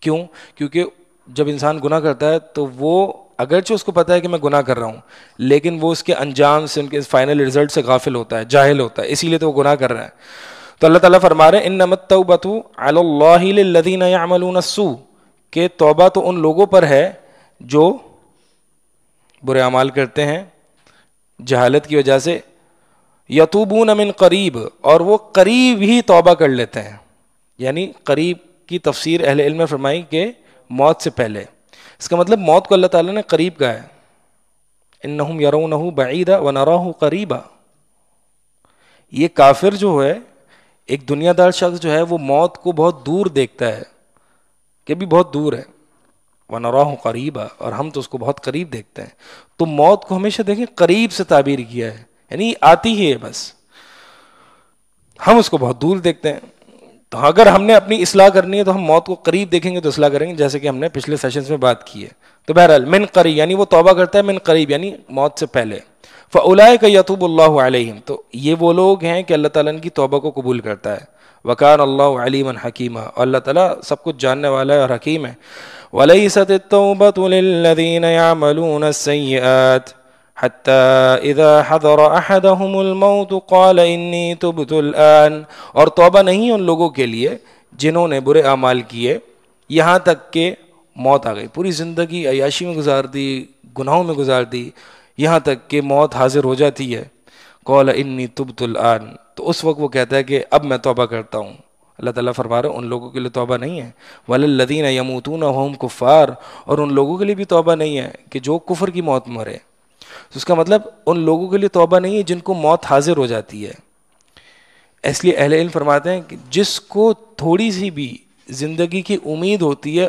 کیوں؟ کیونکہ جب انسان گناہ کرتا ہے تو وہ اگرچہ اس کو پتہ ہے کہ میں گناہ کر رہا ہوں، لیکن وہ اس کے انجام سے، ان کے فائنل رزلٹ سے غافل ہوتا ہے، جاہل ہوتا ہے، اسی لیے تو وہ گناہ کر رہا ہے. تو اللہ تعالیٰ فرما رہے ہیں انما التوبۃ علی اللہ للذین یعملون السوء، کہ توبہ تو ان لوگوں پر ہے جو برے اعمال کرتے ہیں جہالت کی وجہ سے، یتوبون من قریب، اور وہ قریب ہی توبہ کر لیتے ہیں. یعنی قریب کی تفسیر اہل علم نے فرمائی کہ موت سے پہلے. اس کا مطلب موت کو اللہ تعالیٰ نے قریب کہا ہے، انہم یرونہ بعیدا ونراہ قریبا. یہ کافر جو ہے، ایک دنیا دار شخص جو ہے، وہ موت کو بہت دور دیکھتا ہے کہ بھی بہت دور ہے، وَنَرَاهُ قَرِيبًا، اور ہم تو اس کو بہت قریب دیکھتے ہیں. تو موت کو ہمیشہ دیکھیں قریب سے تعبیر کیا ہے، یعنی آتی ہی ہے، بس ہم اس کو بہت دور دیکھتے ہیں. تو اگر ہم نے اپنی اصلاح کرنی ہے تو ہم موت کو قریب دیکھیں گے تو اصلاح کریں گے، جیسے کہ ہم نے پچھلے سیشنز میں بات کی ہے. تو بہرحال من قریب یعنی وہ توبہ کرتا ہے من قریب یعنی موت سے پہلے. فَأُولَٰئِكَ يَتُوبُ اللَّهُ عَلَيْهِمْ، تو یہ وہ لوگ ہیں کہ اللہ تعالیٰ ان کی توبہ کو قبول کرتا ہے. وَكَانَ اللَّهُ عَلِيمًا حَكِيمًا، اور اللہ تعالیٰ سب کچھ جاننے والا ہے اور حکیم ہے. وَلَيْسَتِ التَّوْبَةُ لِلَّذِينَ يَعْمَلُونَ السَّيِّئَاتِ حَتَّى إِذَا حَضَرَ أَحَدَهُمُ الْمَوْتُ قَالَ إِنِّي تُبْتُ الْآنَ، اور توبہ نہیں ان لوگوں کے لیے جنہوں نے برے اعمال کیے یہاں تک کہ موت آ گئی. پوری زندگی عیاشی میں گزار دی، گناہوں میں گزار دی، یہاں تک کہ موت حاضر ہو جاتی ہے. قَالَ إِنِّي تُبْتُ الْآنَ، تو اس وقت وہ کہتا ہے کہ اب میں توبہ کرتا ہوں. اللہ تعالیٰ فرما رہے ان لوگوں کے لیے توبہ نہیں ہے. وَلَلَّذِينَ يَمُوتُونَ وَهُمْ كُفَّارٌ، اور ان لوگوں کے لیے بھی توبہ نہیں ہے کہ جو کفر کی موت مرے. تو اس کا مطلب ان لوگوں کے لیے توبہ نہیں ہے جن کو موت حاضر ہو جاتی ہے. اس لیے اہل علم فرماتے ہیں کہ جس کو تھوڑی سی بھی زندگی کی امید ہوتی ہے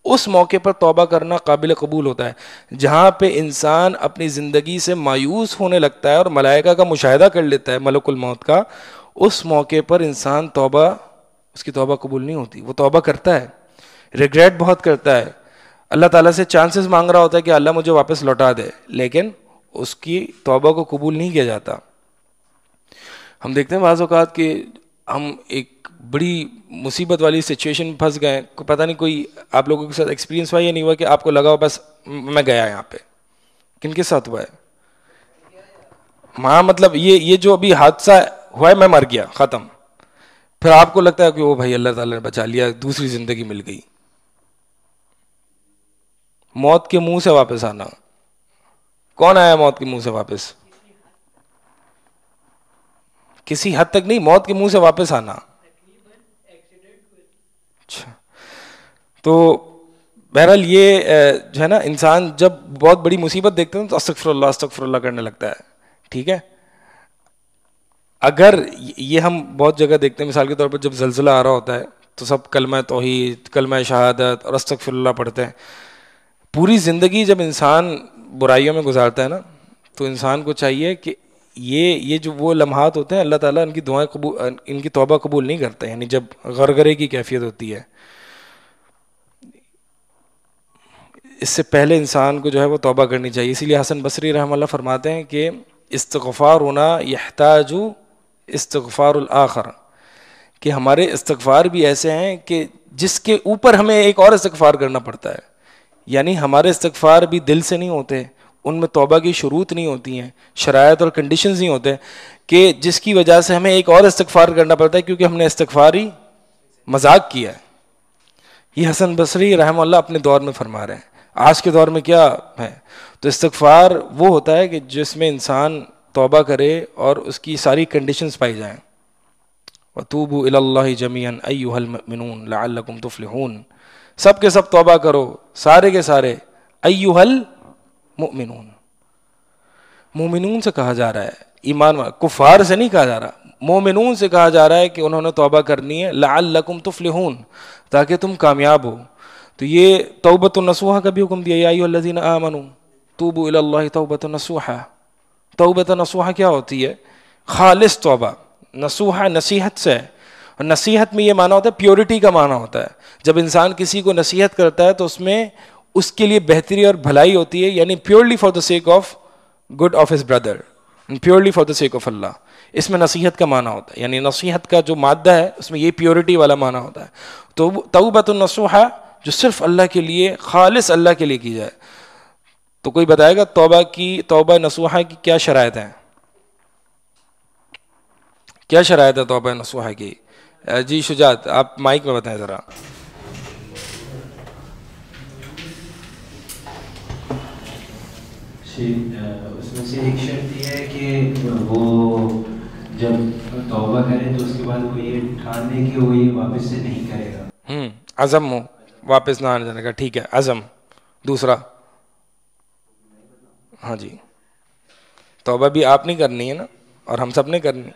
اس موقع پر توبہ کرنا قابل قبول ہوتا ہے. جہاں پہ انسان اپنی زندگی سے مایوس ہونے لگتا ہے اور ملائکہ کا مشاہدہ کر لیتا ہے، ملک الموت کا، اس موقع پر انسان توبہ، اس کی توبہ قبول نہیں ہوتی. وہ توبہ کرتا ہے، ریگریٹ بہت کرتا ہے، اللہ تعالیٰ سے چانسز مانگ رہا ہوتا ہے کہ اللہ مجھے واپس لوٹا دے، لیکن اس کی توبہ کو قبول نہیں کیا جاتا. ہم دیکھتے ہیں بعض اوقات کہ ہم ایک بڑی مصیبت والی سچویشن میں پھنس گئے، پتہ نہیں کوئی آپ لوگوں کے ساتھ ایکسپیرینس ہوا یا نہیں ہوا کہ آپ کو لگا ہو بس میں گیا یہاں پہ. کن کے ساتھ ہوا ہے؟ ہاں، مطلب یہ جو ابھی حادثہ ہوا ہے میں مر گیا، ختم. پھر آپ کو لگتا ہے کہ وہ بھائی اللہ تعالیٰ نے بچا لیا، دوسری زندگی مل گئی. موت کے منہ سے واپس آنا، کون آیا موت کے منہ سے واپس؟ کسی حد تک نہیں، موت کے منہ سے واپس آنا. اچھا، تو بہرحال یہ جو ہے نا، انسان جب بہت بڑی مصیبت دیکھتے ہیں تو استغفر اللہ استغفر اللہ کرنے لگتا ہے. ٹھیک ہے، اگر یہ ہم بہت جگہ دیکھتے ہیں، مثال کے طور پر جب زلزلہ آ رہا ہوتا ہے تو سب کلمہ توحید، کلمہ شہادت اور استغفر اللہ پڑھتے ہیں. پوری زندگی جب انسان برائیوں میں گزارتا ہے نا، تو انسان کو چاہیے کہ یہ جو وہ لمحات ہوتے ہیں اللہ تعالیٰ ان کی دعائیں قبول، ان کی توبہ قبول نہیں کرتے. یعنی جب غرغرے کی کیفیت ہوتی ہے، اس سے پہلے انسان کو جو ہے وہ توبہ کرنی چاہیے. اسی لیے حسن بصری رحمہ اللہ فرماتے ہیں کہ استغفار ہونا یحتاج استغفار الآخر، کہ ہمارے استغفار بھی ایسے ہیں کہ جس کے اوپر ہمیں ایک اور استغفار کرنا پڑتا ہے. یعنی ہمارے استغفار بھی دل سے نہیں ہوتے، ان میں توبہ کی شروط نہیں ہوتی ہیں، شرائط اور کنڈیشنز نہیں ہوتے، کہ جس کی وجہ سے ہمیں ایک اور استغفار کرنا پڑتا ہے کیونکہ ہم نے استغفاری مذاق کیا ہے. یہ حسن بصری رحمہ اللہ اپنے دور میں فرما رہے ہیں. آج کے دور میں کیا ہے؟ تو استغفار وہ ہوتا ہے کہ جس میں انسان توبہ کرے اور اس کی ساری کنڈیشنز پائی جائیں. وَتُوبُوا إِلَى اللَّهِ جَمِيعًا أَيُّهَا الْمُؤْمِنُونَ لَعَلَّكُمْ تُفْلِحُونَ، سب کے سب توبہ کرو، سارے کے سارے. ایھا المؤمنون، مومنون سے کہا جا رہا ہے، ایمان والے، کفار سے نہیں کہا جا رہا، مومنون سے کہا جا رہا ہے کہ انہوں نے توبہ کرنی ہے. لعلکم تفلحون، تاکہ تم کامیاب ہو. تو یہ توبۃ النصوحہ کا بھی حکم دیا، یا ایھا الذین آمنوا توبوا الی اللہ توبۃ نصوحہ. توبۃ نصوحہ کیا ہوتی ہے؟ خالص توبہ. نصوحہ نصیحت سے ہے، اور نصیحت میں یہ معنی ہوتا ہے، پیورٹی کا معنی ہوتا ہے. جب انسان کسی کو نصیحت کرتا ہے تو اس میں اس کے لیے بہتری اور بھلائی ہوتی ہے، یعنی purely for the sake of good of his brother, purely for the sake of اللہ. اس میں نصیحت کا معنی ہوتا ہے، یعنی نصیحت کا جو مادہ ہے اس میں یہ پیورٹی والا معنی ہوتا ہے. تو توبۃ النصوحہ جو صرف اللہ کے لیے، خالص اللہ کے لیے کی جائے. تو کوئی بتائے گا توبہ نصوحہ کی کیا شرائط ہیں؟ کیا شرائط ہے توبہ نصوحہ کی؟ جی شجاعت، آپ مائک میں بتائیں ذرا. اس میں سے ایک شرط یہ ہے کہ وہ جب توبہ کرے تو اس کے بعد وہ یہ ٹھان لے کہ وہ یہ واپس سے نہیں کرے گا. عزم ہو واپس نہ آنے جانے کا. ٹھیک ہے، عزم. دوسرا، ہاں جی، توبہ بھی آپ نہیں کرنی ہے نا، اور ہم سب نے کرنی.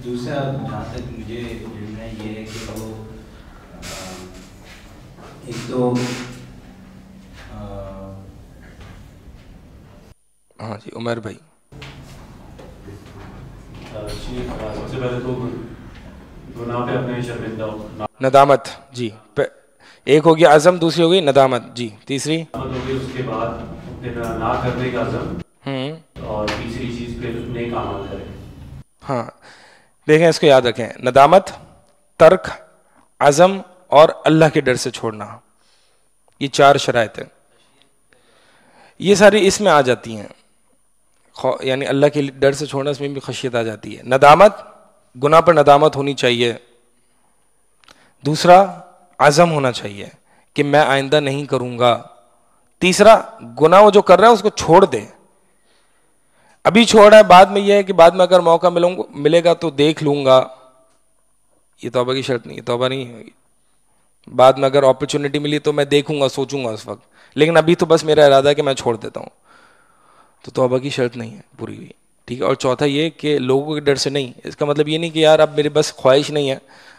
دوسرا جہاں تک مجھے علم ہے یہ ہے کہ وہ ایک تو ہاں جی عمر بھائی. سب سے پہلے تو گناہ پہ اپنے شرمندہ ہو، ندامت. جی ایک ہوگی عزم، دوسری ہوگی ندامت. جی تیسری ہوگی اس کے بعد پھر نہ کرنے کا عزم، اور تیسری چیز پھر نیک عمل کرے. ہاں دیکھیں، اس کو یاد رکھیں، ندامت، ترک، عزم اور اللہ کے ڈر سے چھوڑنا، یہ 4 شرائط ہیں. یہ ساری اس میں آ جاتی ہیں، یعنی اللہ کے ڈر سے چھوڑنا، اس میں بھی خشیت آ جاتی ہے. ندامت، گناہ پر ندامت ہونی چاہیے. دوسرا، عزم ہونا چاہیے کہ میں آئندہ نہیں کروں گا. تیسرا، گناہ وہ جو کر رہا ہے اس کو چھوڑ دے. ابھی چھوڑا ہے، بعد میں یہ ہے کہ بعد میں اگر موقع ملے گا تو دیکھ لوں گا. یہ توبہ کی شرط نہیں ہے، توبہ نہیں ہے. بعد میں اگر اپرچونٹی ملی تو میں دیکھوں گا، سوچوں گا اس وقت، لیکن ابھی تو بس میرا ارادہ ہے کہ میں چھوڑ دیتا ہوں. تو توبہ کی شرط نہیں ہے پوری ہوئی. ٹھیک ہے. اور چوتھا یہ کہ لوگوں کے ڈر سے نہیں. اس کا مطلب یہ نہیں کہ یار اب میرے بس خواہش نہیں ہے،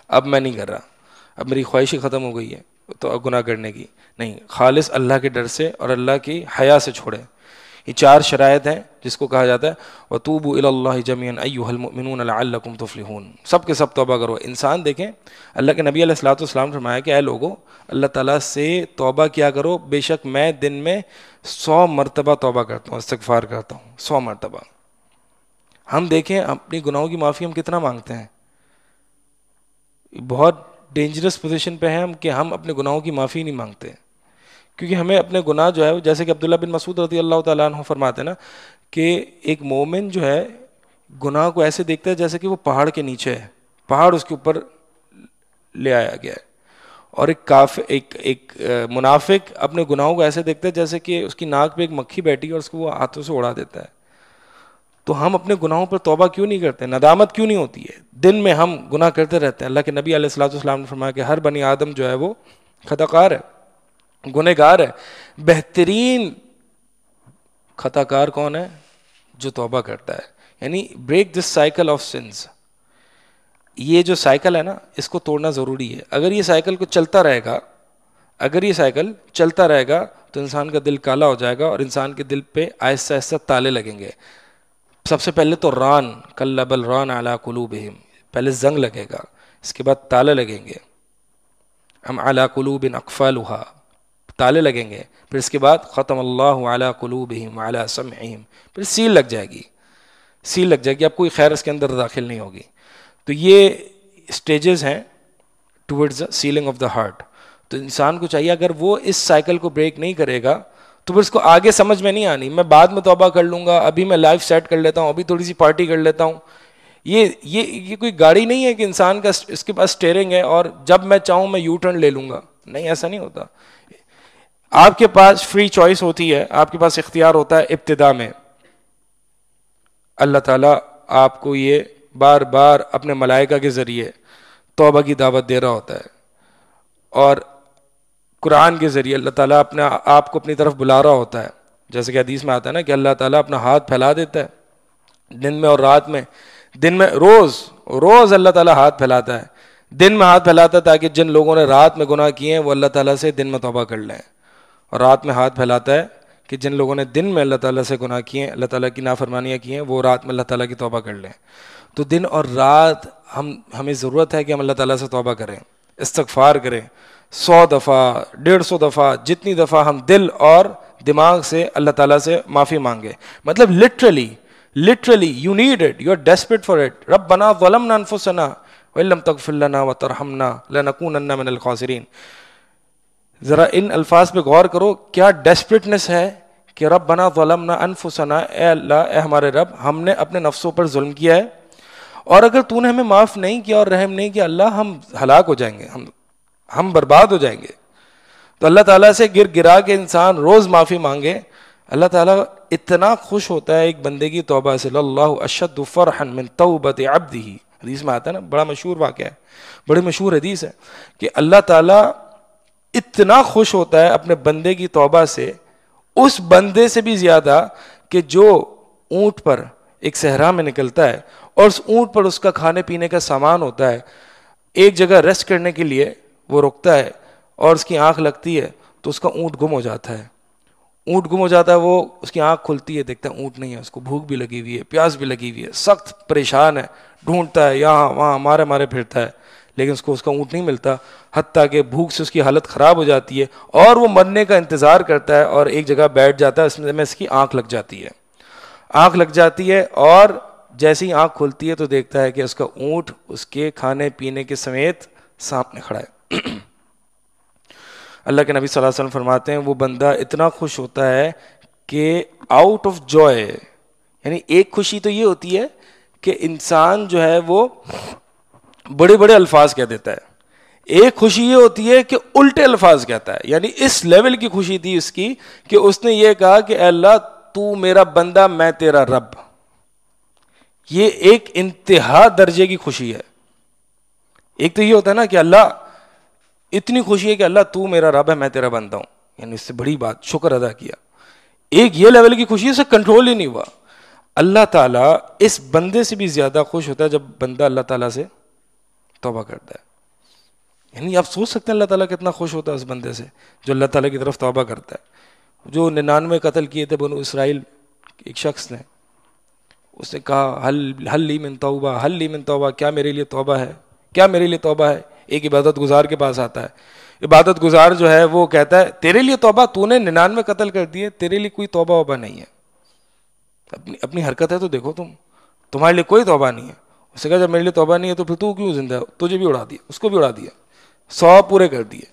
اب میں نہیں کر رہا، اب میری خواہش ہی ختم ہو گئی ہے تو اب گناہ کرنے کی نہیں. خالص اللہ کے ڈر سے اور اللہ کی حیا سے چھوڑے. یہ 4 شرائط ہیں جس کو کہا جاتا ہے وَتُوبُوا إِلَى اللَّهِ جَمِيعًا أَيُّهَا الْمُؤْمِنُونَ لَعَلَّكُمْ تُفْلِحُونَ. سب کے سب توبہ کرو. انسان دیکھیں، اللہ کے نبی علیہ الصلوۃ والسلام نے فرمایا کہ اے لوگو، اللہ تعالیٰ سے توبہ کیا کرو، بے شک میں دن میں 100 مرتبہ توبہ کرتا ہوں، استغفار کرتا ہوں، 100 مرتبہ. ہم دیکھیں اپنی گناہوں کی معافی ہم کتنا مانگتے ہیں. بہت ڈینجرس پوزیشن پہ ہیں ہم کہ ہم اپنے گناہوں کی معافی نہیں مانگتے، کیونکہ ہمیں اپنے گناہ جو ہے، جیسے کہ عبداللہ بن مسعود رضی اللہ تعالیٰ عنہ فرماتے ہیں نا کہ ایک مومن جو ہے گناہ کو ایسے دیکھتا ہے جیسے کہ وہ پہاڑ کے نیچے ہے، پہاڑ اس کے اوپر لے آیا گیا ہے. اور ایک منافق اپنے گناہوں کو ایسے دیکھتا ہے جیسے کہ اس کی ناک پہ ایک مکھی بیٹھی ہے اور اس کو وہ ہاتھوں سے اڑا دیتا ہے. تو ہم اپنے گناہوں پر توبہ کیوں نہیں کرتے، ندامت کیوں نہیں ہوتی ہے؟ دن میں ہم گناہ کرتے رہتے ہیں. اللہ کے نبی علیہ الصلوۃ والسلام نے فرمایا کہ ہر بنی آدم جو ہے وہ خطا کار ہے، گنہگار ہے. بہترین خطا کار کون ہے؟ جو توبہ کرتا ہے. یعنی break this cycle of sins. یہ جو سائیکل ہے نا، اس کو توڑنا ضروری ہے. اگر یہ سائیکل کو چلتا رہے گا، اگر یہ سائیکل چلتا رہے گا تو انسان کا دل کالا ہو جائے گا اور انسان کے دل پہ آہستہ آہستہ تالے لگیں گے. سب سے پہلے تو ران، کلا بل ران علی قلوبہم، پہلے زنگ لگے گا، اس کے بعد تالے لگیں گے. ام علی قلوب اقفالها، تالے لگیں گے. پھر اس کے بعد ختم اللہ علی قلوبہم وعلی سمعہم، پھر سیل لگ جائے گی، سیل لگ جائے گی. اب کوئی خیر اس کے اندر داخل نہیں ہوگی. تو یہ سٹیجز ہیں towards the sealing of the heart. تو انسان کو چاہیے اگر وہ اس سائیکل کو بریک نہیں کرے گا تو پھر اس کو آگے سمجھ میں نہیں آنی. میں بعد میں توبہ کر لوں گا، ابھی میں لائف سیٹ کر لیتا ہوں، ابھی تھوڑی سی پارٹی کر لیتا ہوں. یہ کوئی گاڑی نہیں ہے کہ انسان کا اس کے پاس اسٹیئرنگ ہے اور جب میں چاہوں میں یو ٹرن لے لوں گا. نہیں، ایسا نہیں ہوتا. آپ کے پاس فری چوائس ہوتی ہے، آپ کے پاس اختیار ہوتا ہے. ابتدا میں اللہ تعالیٰ آپ کو یہ بار بار اپنے ملائکہ کے ذریعے توبہ کی دعوت دے رہا ہوتا ہے، اور قرآن کے ذریعے اللہ تعالیٰ اپنے آپ کو اپنی طرف بلا رہا ہوتا ہے. جیسے کہ حدیث میں آتا ہے نا کہ اللہ تعالیٰ اپنا ہاتھ پھیلا دیتا ہے دن میں اور رات میں. دن میں روز اللہ تعالیٰ ہاتھ پھیلاتا ہے. دن میں ہاتھ پھیلاتا ہے تاکہ جن لوگوں نے رات میں گناہ کیے ہیں وہ اللہ تعالیٰ سے دن میں توبہ کر لیں، اور رات میں ہاتھ پھیلاتا ہے کہ جن لوگوں نے دن میں اللہ تعالیٰ سے گناہ کیے ہیں، اللہ تعالیٰ کی نافرمانیاں کی ہیں، وہ رات میں اللہ تعالیٰ کی توبہ کر لیں. تو دن اور رات ہمیں ضرورت ہے کہ ہم اللہ تعالیٰ سے توبہ کریں، استغفار کریں. 100 دفعہ، 150 دفعہ، جتنی دفعہ ہم دل اور دماغ سے اللہ تعالیٰ سے معافی مانگے. مطلب literally you need it, you are desperate for it. ربنا ظلمنا انفسنا وان لم تغفر لنا وترحمنا لنكونن من الخاسرین. ذرا ان الفاظ پہ غور کرو, کیا ڈیسپریٹنس ہے کہ ربنا ظلمنا انفسنا, اے اللہ اے ہمارے رب ہم نے اپنے نفسوں پر ظلم کیا ہے, اور اگر تو نے ہمیں معاف نہیں کیا اور رحم نہیں کیا اللہ ہم ہلاک ہو جائیں گے, ہم برباد ہو جائیں گے. تو اللہ تعالیٰ سے گر گرا کے انسان روز معافی مانگے, اللہ تعالیٰ اتنا خوش ہوتا ہے ایک بندے کی توبہ سے. اللہ اشد فرحا من توبۃ عبدہ, حدیث میں آتا ہے نا, بڑا مشہور واقعہ ہے, بڑی مشہور حدیث ہے کہ اللہ تعالیٰ اتنا خوش ہوتا ہے اپنے بندے کی توبہ سے, اس بندے سے بھی زیادہ کہ جو اونٹ پر ایک صحرا میں نکلتا ہے اور اس اونٹ پر اس کا کھانے پینے کا سامان ہوتا ہے, ایک جگہ ریسٹ کرنے کے لیے وہ رکتا ہے اور اس کی آنکھ لگتی ہے تو اس کا اونٹ گم ہو جاتا ہے. اونٹ گم ہو جاتا ہے, وہ اس کی آنکھ کھلتی ہے, دیکھتا ہے اونٹ نہیں ہے, اس کو بھوک بھی لگی ہوئی ہے, پیاس بھی لگی ہوئی ہے, سخت پریشان ہے, ڈھونڈتا ہے یہاں وہاں مارے مارے پھرتا ہے, لیکن اس کو اس کا اونٹ نہیں ملتا, حتیٰ کہ بھوک سے اس کی حالت خراب ہو جاتی ہے اور وہ مرنے کا انتظار کرتا ہے اور ایک جگہ بیٹھ جاتا ہے, اس میں اس کی آنکھ لگ جاتی ہے. آنکھ لگ جاتی ہے اور جیسے ہی آنکھ کھلتی ہے تو دیکھتا ہے کہ اس کا اونٹ اس کے کھانے پینے کے سمیت سامنے کھڑا ہے. اللہ کے نبی صلی اللہ علیہ وسلم فرماتے ہیں وہ بندہ اتنا خوش ہوتا ہے کہ آؤٹ آف جوائے, یعنی ایک خوشی تو یہ ہوتی ہے کہ انسان جو ہے وہ بڑے بڑے الفاظ کہہ دیتا ہے, ایک خوشی یہ ہوتی ہے کہ الٹے الفاظ کہتا ہے. یعنی اس لیول کی خوشی تھی اس کی کہ اس نے یہ کہا کہ اے اللہ تو میرا بندہ میں تیرا رب. یہ ایک انتہا درجے کی خوشی ہے. ایک تو یہ ہوتا ہے نا کہ اللہ اتنی خوشی ہے کہ اللہ تو میرا رب ہے میں تیرا بندہ ہوں, یعنی اس سے بڑی بات شکر ادا کیا. ایک یہ لیول کی خوشی اسے کنٹرول ہی نہیں ہوا. اللہ تعالیٰ اس بندے سے بھی زیادہ خوش ہوتا ہے جب بندہ اللہ تعالیٰ سے توبہ کرتا ہے. یعنی آپ سوچ سکتے ہیں اللہ تعالیٰ کتنا خوش ہوتا ہے اس بندے سے جو اللہ تعالیٰ کی طرف توبہ کرتا ہے. جو 99 قتل کیے تھے بنو اسرائیل, ایک شخص نے, اس نے کہا حل لی من توبہ, حل لی من توبہ, کیا میرے لیے توبہ ہے, کیا میرے لیے توبہ ہے. ایک عبادت گزار کے پاس آتا ہے, عبادت گزار جو ہے وہ کہتا ہے تیرے لیے توبہ, تو نے 99 قتل کر دیے, تیرے لیے کوئی توبہ وبہ نہیں ہے, اپنی حرکت ہے تو دیکھو تمہارے لیے کوئی توبہ نہیں ہے. اس نے کہا جب میرے لیے توبہ نہیں ہے تو پھر تو کیوں زندہ ہے, تجھے بھی اڑا دیا, اس کو بھی اڑا دیا, 100 پورے کر دیے.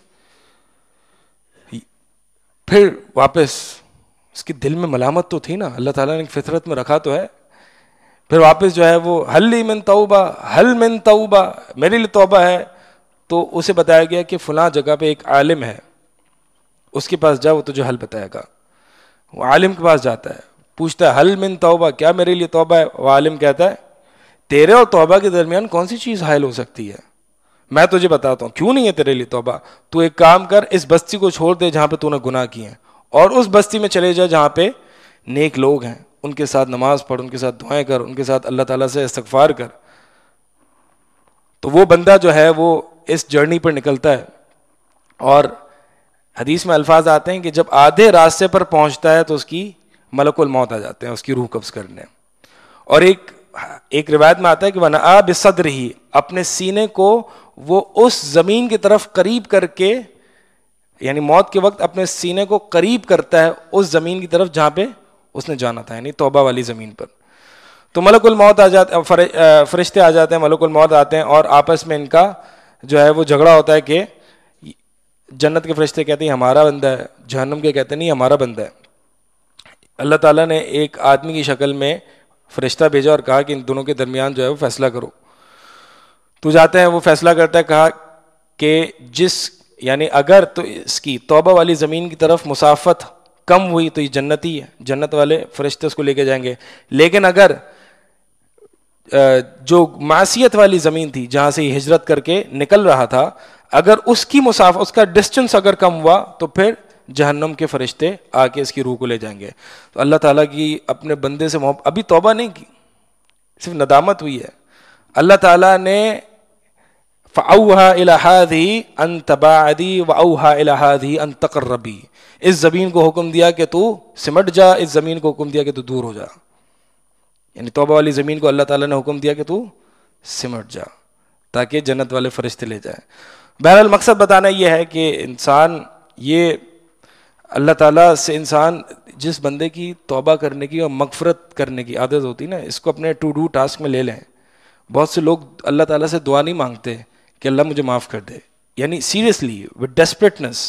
پھر واپس اس کے دل میں ملامت تو تھی نا, اللہ تعالیٰ نے فطرت میں رکھا تو ہے. پھر واپس جو ہے وہ حل لی من توبہ, حل من توبہ, میرے لیے توبہ ہے. تو اسے بتایا گیا کہ فلاں جگہ پہ ایک عالم ہے, اس کے پاس جا, وہ تجھے حل بتائے گا. وہ عالم کے پاس جاتا ہے, پوچھتا ہے حل من توبہ, کیا میرے لیے توبہ ہے. وہ عالم کہتا ہے تیرے اور توبہ کے درمیان کون سی چیز حائل ہو سکتی ہے, میں تجھے بتاتا ہوں کیوں نہیں ہے تیرے لیے توبہ. تو ایک کام کر, اس بستی کو چھوڑ دے جہاں پہ تو نے گناہ کیے ہیں, اور اس بستی میں چلے جا جہاں پہ نیک لوگ ہیں, ان کے ساتھ نماز پڑھ, ان کے ساتھ دعائیں کر, ان کے ساتھ اللہ تعالیٰ سے استغفار کر. تو وہ بندہ جو ہے وہ اس جرنی پر نکلتا ہے, اور حدیث میں الفاظ آتے ہیں کہ جب آدھے راستے پر پہنچتا ہے تو اس کی ملک الموت آ جاتے ہیں اس کی روح قبض کرنے. اور ایک روایت میں آتا ہے کہ وَنَآ بِصَدْرِهِ, اپنے سینے کو وہ اس زمین کی طرف قریب کر کے, یعنی موت کے وقت اپنے سینے کو قریب کرتا ہے اس زمین کی طرف جہاں پہ اس نے جانا تھا, یعنی توبہ والی زمین پر. تو ملک الموت آ جاتے, فرشتے آ جاتے ہیں, ملک الموت آتے ہیں, اور آپس میں ان کا جو ہے وہ جھگڑا ہوتا ہے کہ جنت کے فرشتے کہتے ہیں ہمارا بندہ ہے, جہنم کے کہتے ہیں نہیں ہمارا بندہ ہے. اللہ تعالیٰ نے ایک آدمی کی شکل میں فرشتہ بھیجا اور کہا کہ ان دونوں کے درمیان جو ہے وہ فیصلہ کرو. تو جاتے ہیں, وہ فیصلہ کرتا ہے, کہا کہ یعنی اگر تو اس کی توبہ والی زمین کی طرف مسافت کم ہوئی تو یہ جنتی ہے, جنت والے فرشتے اس کو لے کے جائیں گے. لیکن اگر جو معصیت والی زمین تھی جہاں سے یہ ہجرت کر کے نکل رہا تھا, اگر اس کی مسافت, اس کا ڈسٹنس اگر کم ہوا تو پھر جہنم کے فرشتے آ کے اس کی روح کو لے جائیں گے. تو اللہ تعالیٰ کی اپنے بندے سے محبت, ابھی توبہ نہیں کی, صرف ندامت ہوئی ہے. اللہ تعالیٰ نے فَأَوْحَىٰ إِلَىٰ هَٰذِهِ أَن تَبَاعَدِي وَأَوْحَىٰ إِلَىٰ هَٰذِهِ أَن تَقَرَّبِي, اس زمین کو حکم دیا کہ تو سمٹ جا, اس زمین کو حکم دیا کہ تو دور ہو جا. یعنی توبہ والی زمین کو اللہ تعالیٰ نے حکم دیا کہ تو سمٹ جا تاکہ جنت والے فرشتے لے جائیں. بہرحال مقصد بتانا یہ ہے کہ انسان, یہ اللہ تعالیٰ سے انسان جس بندے کی توبہ کرنے کی اور مغفرت کرنے کی عادت ہوتی ہے نا, اس کو اپنے ٹو ڈو ٹاسک میں لے لیں. بہت سے لوگ اللہ تعالیٰ سے دعا نہیں مانگتے کہ اللہ مجھے معاف کر دے, یعنی سیریسلی ود ڈیسپریٹنس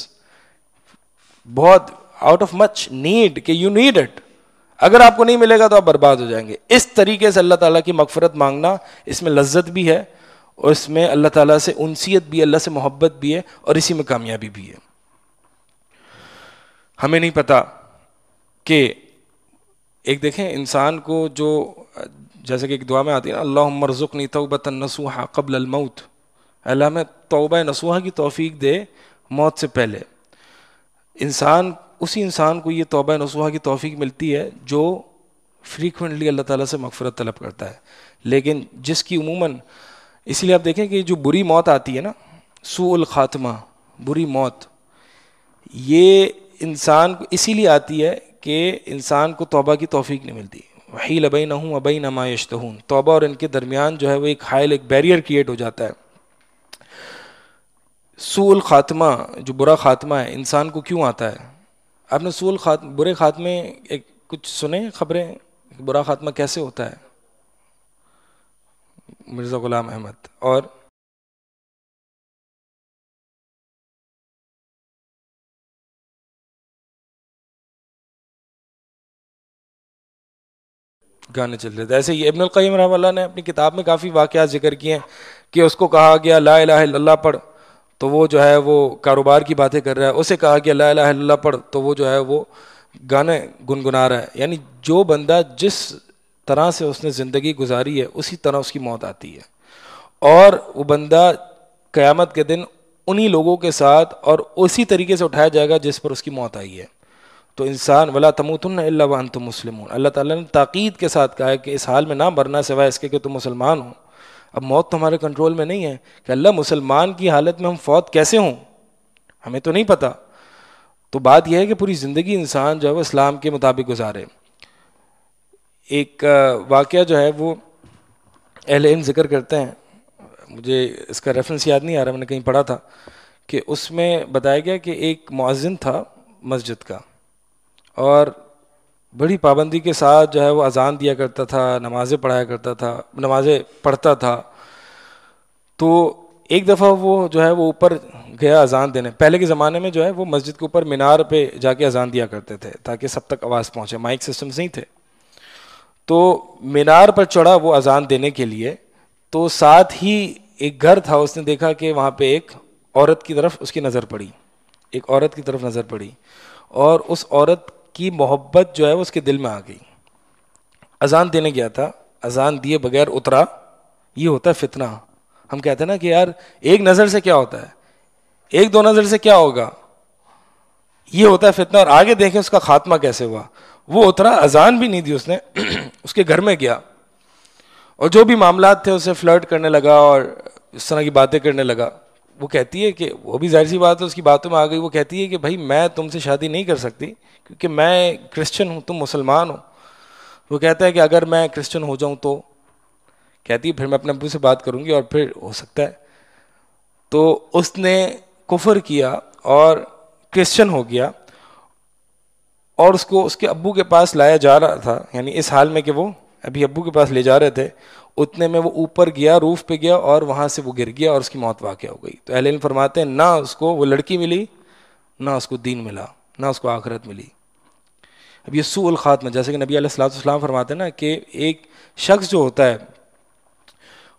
بہت آؤٹ آف مچ نیڈ کہ یو نیڈ اٹ. اگر آپ کو نہیں ملے گا تو آپ برباد ہو جائیں گے. اس طریقے سے اللہ تعالیٰ کی مغفرت مانگنا, اس میں لذت بھی ہے اور اس میں اللہ تعالیٰ سے انسیت بھی ہے, اللہ سے محبت بھی ہے, اور اسی میں کامیابی بھی ہے. ہمیں نہیں پتا کہ ایک دیکھیں انسان کو جو جیسے کہ ایک دعا میں آتی ہے نا, اللہم ارزقنی توبۃ نصوحا قبل الموت, اللہ میں توبہ نصوحا کی توفیق دے موت سے پہلے. اسی انسان کو یہ توبہ نصوحا کی توفیق ملتی ہے جو فریکوینٹلی اللہ تعالیٰ سے مغفرت طلب کرتا ہے. لیکن جس کی عموماً, اسی لیے آپ دیکھیں کہ جو بری موت آتی ہے نا, سوء الخاتمہ, بری موت, یہ انسان کو اسی لیے آتی ہے کہ انسان کو توبہ کی توفیق نہیں ملتی. وحیل بینہم وبین ما یشتہون, توبہ اور ان کے درمیان جو ہے وہ ایک حائل, ایک بیریئر کریٹ ہو جاتا ہے. سوء الخاتمہ, جو برا خاتمہ ہے انسان کو کیوں آتا ہے؟ آپ نے برے خاتمے ایک کچھ سنے خبریں, برا خاتمہ کیسے ہوتا ہے؟ مرزا غلام احمد اور گانے چل رہے تھے. ایسے ہی ابن القیم رحمہ اللہ نے اپنی کتاب میں کافی واقعات ذکر کیے ہیں کہ اس کو کہا گیا لا الہ الا اللہ پڑھ تو وہ جو ہے وہ کاروبار کی باتیں کر رہا ہے, اسے کہا گیا لا الہ الا اللہ پڑھ تو وہ جو ہے وہ گانے گنگنا رہا ہے. یعنی جو بندہ جس طرح سے اس نے زندگی گزاری ہے اسی طرح اس کی موت آتی ہے, اور وہ بندہ قیامت کے دن انہی لوگوں کے ساتھ اور اسی طریقے سے اٹھایا جائے گا جس پر اس کی موت آئی ہے. تو انسان ولا تموتن الا وانتم مسلمون, اللہ تعالیٰ نے تاکید کے ساتھ کہا ہے کہ اس حال میں نہ مرنا سوائے اس کے کہ تم مسلمان ہو. اب موت تو ہمارے کنٹرول میں نہیں ہے کہ اللہ مسلمان کی حالت میں ہم فوت کیسے ہوں, ہمیں تو نہیں پتہ. تو بات یہ ہے کہ پوری زندگی انسان جو ہے وہ اسلام کے مطابق گزارے. ایک واقعہ جو ہے وہ اہل علم ذکر کرتے ہیں, مجھے اس کا ریفرنس یاد نہیں آ رہا, میں نے کہیں پڑھا تھا کہ اس میں بتایا گیا کہ ایک مؤذن تھا مسجد کا, اور بڑی پابندی کے ساتھ جو ہے وہ اذان دیا کرتا تھا, نمازیں پڑھایا کرتا تھا, نمازیں پڑھتا تھا. تو ایک دفعہ وہ جو ہے وہ اوپر گیا اذان دینے. پہلے کے زمانے میں جو ہے وہ مسجد کے اوپر مینار پہ جا کے اذان دیا کرتے تھے تاکہ سب تک آواز پہنچے, مائک سسٹمز نہیں تھے. تو مینار پر چڑھا وہ اذان دینے کے لیے, تو ساتھ ہی ایک گھر تھا, اس نے دیکھا کہ وہاں پہ ایک عورت کی طرف اس کی نظر پڑی, ایک عورت کی طرف نظر پڑی, اور اس عورت کی محبت جو ہے وہ اس کے دل میں آ گئی. اذان دینے گیا تھا, اذان دیے بغیر اترا. یہ ہوتا ہے فتنہ. ہم کہتے ہیں نا کہ یار ایک نظر سے کیا ہوتا ہے, ایک دو نظر سے کیا ہوگا, یہ ہوتا ہے فتنہ. اور آگے دیکھیں اس کا خاتمہ کیسے ہوا. وہ اترا, اذان بھی نہیں دی اس نے, اس کے گھر میں گیا اور جو بھی معاملات تھے اسے فلرٹ کرنے لگا اور اس طرح کی باتیں کرنے لگا. وہ کہتی ہے کہ وہ بھی ظاہر سی بات ہے اس کی باتوں میں آ گئی. وہ کہتی ہے کہ بھائی میں تم سے شادی نہیں کر سکتی کیونکہ میں کرسچن ہوں, تم مسلمان ہو. وہ کہتا ہے کہ اگر میں کرسچن ہو جاؤں تو, کہتی ہے پھر میں اپنے ابو سے بات کروں گی اور پھر ہو سکتا ہے. تو اس نے کفر کیا اور کرسچن ہو گیا, اور اس کو اس کے ابو کے پاس لایا جا رہا تھا, یعنی اس حال میں کہ وہ ابھی ابو کے پاس لے جا رہے تھے, اتنے میں وہ اوپر گیا, روف پہ گیا, اور وہاں سے وہ گر گیا اور اس کی موت واقع ہو گئی. تو اہل علم فرماتے ہیں نہ اس کو وہ لڑکی ملی, نہ اس کو دین ملا, نہ اس کو آخرت ملی. اب یہ سوء الخاتمہ, جیسے کہ نبی علیہ الصلوۃ والسلام فرماتے ہیں نا کہ ایک شخص جو ہوتا ہے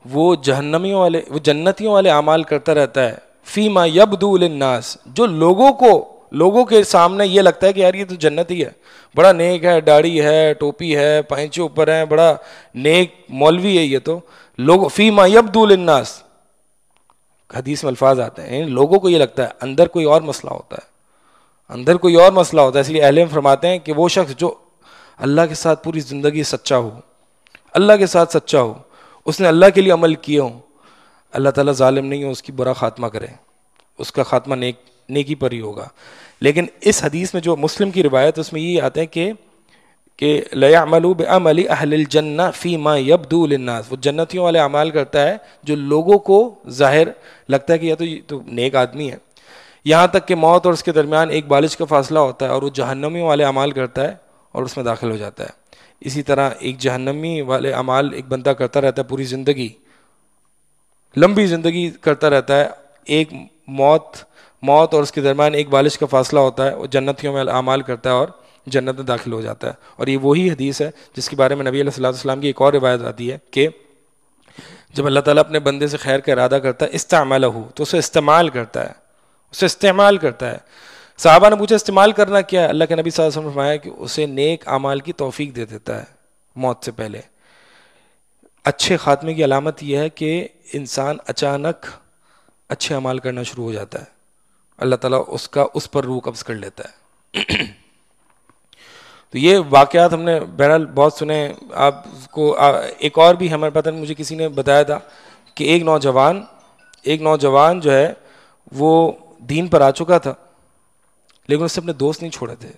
وہ جنتیوں والے اعمال کرتا رہتا ہے, فیما یبدو للناس, جو لوگوں کے سامنے یہ لگتا ہے کہ یار یہ تو جنتی ہے, بڑا نیک ہے, داڑھی ہے, ٹوپی ہے, پائنچے اوپر ہیں, بڑا نیک مولوی ہے, یہ تو لوگ فیما یبدو للناس, حدیث میں الفاظ آتے ہیں, لوگوں کو یہ لگتا ہے, اندر کوئی اور مسئلہ ہوتا ہے, اندر کوئی اور مسئلہ ہوتا ہے. اس لیے اہل علم فرماتے ہیں کہ وہ شخص جو اللہ کے ساتھ پوری زندگی سچا ہو, اللہ کے ساتھ سچا ہو, اس نے اللہ کے لیے عمل کیے ہوں, اللہ تعالیٰ ظالم نہیں ہو اس کی برا خاتمہ کرے, اس کا خاتمہ نیکی پر ہی ہوگا. لیکن اس حدیث میں جو مسلم کی روایت اس میں یہ آتے ہیں کہ لَيَعْمَلُوا بِعَمَلِ أَهْلِ الْجَنَّةِ فِي مَا يَبْدُو لِلنَّاسِ, وہ جنتیوں والے اعمال کرتا ہے جو لوگوں کو ظاہر لگتا ہے کہ یہ تو نیک آدمی ہے, یہاں تک کہ موت اور اس کے درمیان ایک بالش کا فاصلہ ہوتا ہے, اور وہ جہنمیوں والے اعمال کرتا ہے اور اس میں داخل ہو جاتا ہے. اسی طرح ایک جہنمی والے اعمال ایک بندہ کرتا رہتا ہے پوری زندگی, لمبی زندگی کرتا رہتا ہے, ایک موت موت اور اس کے درمیان ایک بالش کا فاصلہ ہوتا ہے, وہ جنتیوں میں اعمال کرتا ہے اور جنت میں داخل ہو جاتا ہے. اور یہ وہی حدیث ہے جس کے بارے میں نبی علیہ الصلوۃ والسلام کی ایک اور روایت آتی ہے کہ جب اللہ تعالیٰ اپنے بندے سے خیر کا ارادہ کرتا ہے استعمالہ تو اسے استعمال کرتا ہے, اسے استعمال کرتا ہے. صحابہ نے پوچھا استعمال کرنا کیا ہے؟ اللہ کے نبی صلی اللہ علیہ وسلم نے فرمایا کہ اسے نیک اعمال کی توفیق دے دیتا ہے موت سے پہلے. اچھے خاتمے کی علامت یہ ہے کہ انسان اچانک اچھے اعمال کرنا شروع ہو جاتا ہے, اللہ تعالیٰ اس پر روح قبض کر لیتا ہے. تو یہ واقعات ہم نے بہرحال بہت سنے. آپ کو ایک اور بھی ہمارے پتہ نہیں, مجھے کسی نے بتایا تھا کہ ایک نوجوان جو ہے وہ دین پر آ چکا تھا لیکن اس سے اپنے دوست نہیں چھوڑے تھے.